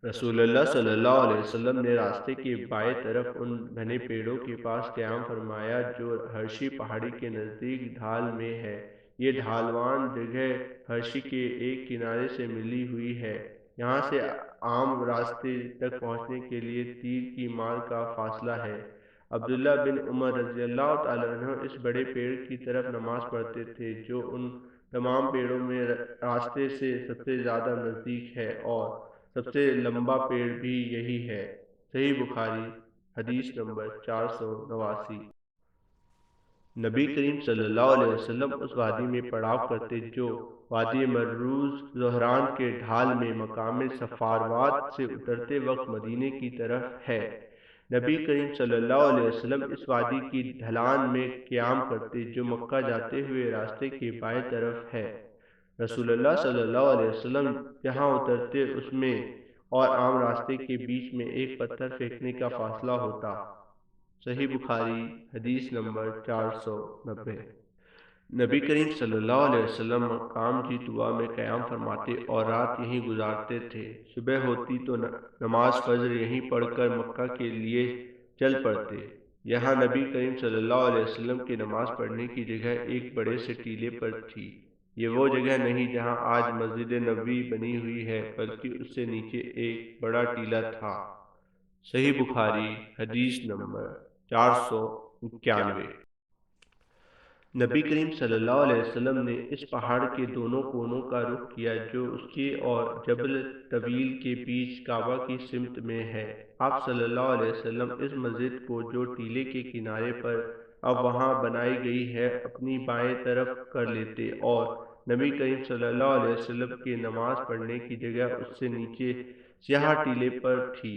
رسول اللہ صلی اللہ علیہ وسلم نے راستے کے بائیں طرف ان گھنے پیڑوں کے پاس قیام فرمایا جو ہرشی پہاڑی کے نزدیک ڈھال میں ہے۔ یہ ڈھالوان جگہ ہرشی کے ایک کنارے سے ملی ہوئی ہے۔ یہاں سے عام راستے تک پہنچنے کے لیے تیر کی مار کا فاصلہ ہے۔ عبداللہ بن عمر رضی اللہ تعالیٰ عنہ اس بڑے پیڑ کی طرف نماز پڑھتے تھے جو ان تمام پیڑوں میں راستے سے سب سے زیادہ نزدیک ہے، اور سب سے لمبا پیڑ بھی یہی ہے۔ صحیح بخاری حدیث نمبر 489۔ نبی کریم صلی اللہ علیہ وسلم اس وادی میں پڑاؤ کرتے جو وادی مروز زہران کے ڈھال میں مقام صفاروات سے اترتے وقت مدینے کی طرف ہے۔ نبی کریم صلی اللہ علیہ وسلم اس وادی کی ڈھلان میں قیام کرتے جو مکہ جاتے ہوئے راستے کے بائیں طرف ہے۔ رسول اللہ صلی اللہ علیہ وسلم جہاں اترتے اس میں اور عام راستے کے بیچ میں ایک پتھر پھینکنے کا فاصلہ ہوتا۔ صحیح بخاری حدیث نمبر 490۔ نبی کریم صلی اللہ علیہ وسلم مقام جی طوا میں قیام فرماتے اور رات یہیں گزارتے تھے۔ صبح ہوتی تو نماز فجر یہیں پڑھ کر مکہ کے لیے چل پڑتے۔ یہاں نبی کریم صلی اللہ علیہ وسلم کی نماز پڑھنے کی جگہ ایک بڑے سے ٹیلے پر تھی۔ یہ وہ جگہ نہیں جہاں آج مسجد نبوی بنی ہوئی ہے، بلکہ اس سے نیچے ایک بڑا ٹیلہ تھا۔ صحیح بخاری حدیث نمبر 491۔ نبی کریم صلی اللہ علیہ وسلم نے اس پہاڑ کے دونوں کونوں کا رخ کیا جو اس کے اور جبل طویل کے بیچ کعبہ کی سمت میں ہے۔ آپ صلی اللہ علیہ وسلم اس مسجد کو جو ٹیلے کے کنارے پر اب وہاں بنائی گئی ہے اپنی بائیں طرف کر لیتے، اور نبی کریم صلی اللہ علیہ وسلم کی نماز پڑھنے کی جگہ اس سے نیچے سیاہ ٹیلے پر تھی۔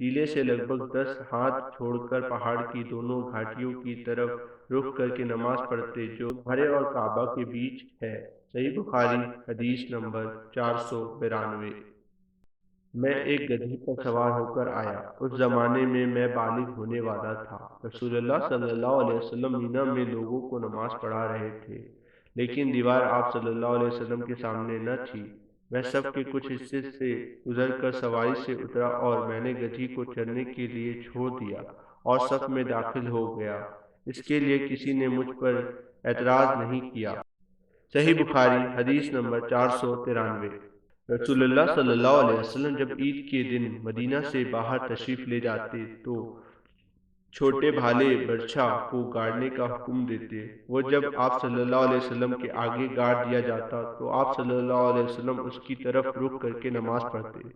ٹیلے سے لگ بھگ 10 ہاتھ چھوڑ کر پہاڑ کی دونوں گھاٹیوں کی طرف رخ کر کے نماز پڑھتے جو تمہارے اور کعبہ کے بیچ ہے۔ صحیح بخاری حدیث نمبر 492۔ میں ایک گدھی پر سوار ہو کر آیا۔ اس زمانے میں بالغ ہونے والا تھا۔ رسول اللہ صلی اللہ علیہ وسلم مینا میں لوگوں کو نماز پڑھا رہے تھے، لیکن دیوار آپ صلی اللہ علیہ وسلم کے سامنے نہ تھی۔ میں سب کے کچھ حصے سے گزر کر سواری سے اترا اور میں نے گدھی کو چرنے کے لیے چھوڑ دیا اور صف میں داخل ہو گیا۔ اس کے لیے کسی نے مجھ پر اعتراض نہیں کیا۔ صحیح بخاری حدیث نمبر 493۔ رسول اللہ صلی اللہ علیہ وسلم جب عید کے دن مدینہ سے باہر تشریف لے جاتے تو چھوٹے بھالے برچھا کو گاڑنے کا حکم دیتے۔ وہ جب آپ صلی اللہ علیہ وسلم کے آگے گاڑ دیا جاتا تو آپ صلی اللہ علیہ وسلم اس کی طرف رخ کر کے نماز پڑھتے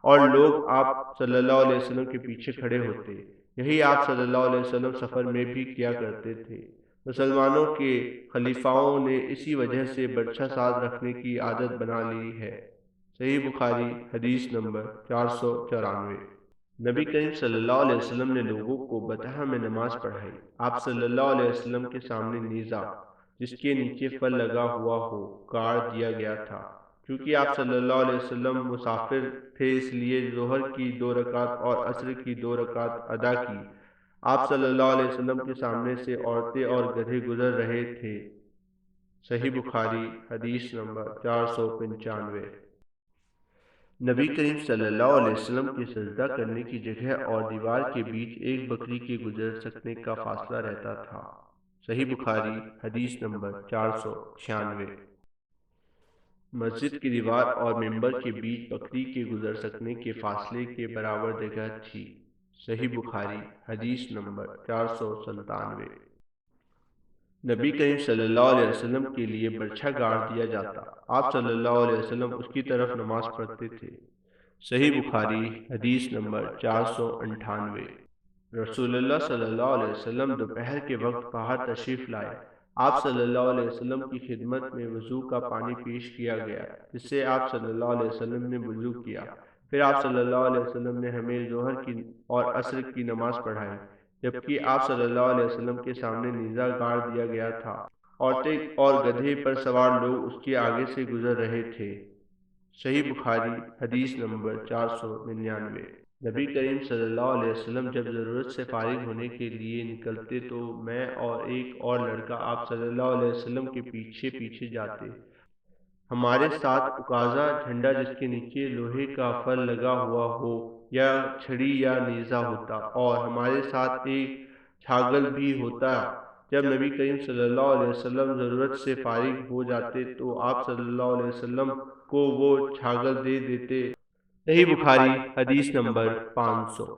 اور لوگ آپ صلی اللہ علیہ وسلم کے پیچھے کھڑے ہوتے۔ یہی آپ صلی اللہ علیہ وسلم سفر میں بھی کیا کرتے تھے۔ مسلمانوں کے خلیفاؤں نے اسی وجہ سے برچھا ساتھ رکھنے کی عادت بنا لی ہے۔ صحیح بخاری حدیث نمبر 494۔ نبی کریم صلی اللہ علیہ وسلم نے لوگوں کو بطحا میں نماز پڑھائی۔ آپ صلی اللہ علیہ وسلم کے سامنے نیزہ جس کے نیچے پھل لگا ہوا ہو گاڑ دیا گیا تھا۔ چونکہ آپ صلی اللہ علیہ وسلم مسافر تھے اس لیے ظہر کی 2 رکعت اور عصر کی 2 رکعت ادا کی۔ آپ صلی اللہ علیہ وسلم کے سامنے سے عورتیں اور گدھے گزر رہے تھے۔ صحیح بخاری حدیث نمبر 495۔ نبی کریم صلی اللہ علیہ وسلم کے سجدہ کرنے کی جگہ اور دیوار کے بیچ ایک بکری کے گزر سکنے کا فاصلہ رہتا تھا۔ صحیح بخاری حدیث نمبر 496۔ مسجد کی دیوار اور ممبر کے بیچ بکری کے گزر سکنے کے فاصلے کے برابر جگہ تھی۔ صحیح بخاری حدیث نمبر 497۔ نبی کریم صلی اللہ علیہ وسلم کے لیے برچھا گاڑ دیا جاتا، آپ صلی اللہ علیہ وسلم اس کی طرف نماز پڑھتے تھے۔ صحیح بخاری حدیث نمبر 498۔ رسول اللہ صلی اللہ علیہ وسلم دوپہر کے وقت باہر تشریف لائے۔ آپ صلی اللہ علیہ وسلم کی خدمت میں وضو کا پانی پیش کیا گیا، جس سے آپ صلی اللہ علیہ وسلم نے وضو کیا۔ پھر آپ صلی اللہ علیہ وسلم نے ہمیں ظہر کی اور عصر کی نماز پڑھائی، جبکہ آپ صلی اللہ علیہ وسلم کے سامنے نیزہ گاڑ دیا گیا تھا۔ عورتیں اور گدھے پر سوار لوگ اس کے آگے سے گزر رہے تھے۔ صحیح بخاری حدیث نمبر 499۔ نبی کریم صلی اللہ علیہ وسلم جب ضرورت سے فارغ ہونے کے لیے نکلتے تو میں اور ایک اور لڑکا آپ صلی اللہ علیہ وسلم کے پیچھے پیچھے جاتے۔ ہمارے ساتھ اکازا جھنڈا جس کے نیچے لوہے کا فر لگا ہوا ہو یا چھڑی یا نیزہ ہوتا، اور ہمارے ساتھ ایک چھاگل بھی ہوتا۔ جب نبی کریم صلی اللہ علیہ وسلم ضرورت سے فارغ ہو جاتے تو آپ صلی اللہ علیہ وسلم کو وہ چھاگل دے دیتے۔ صحیح بخاری حدیث number 500۔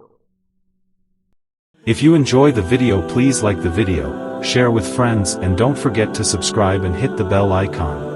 If you enjoy the video, please like the video, share with friends, and don't forget to subscribe and hit the bell icon.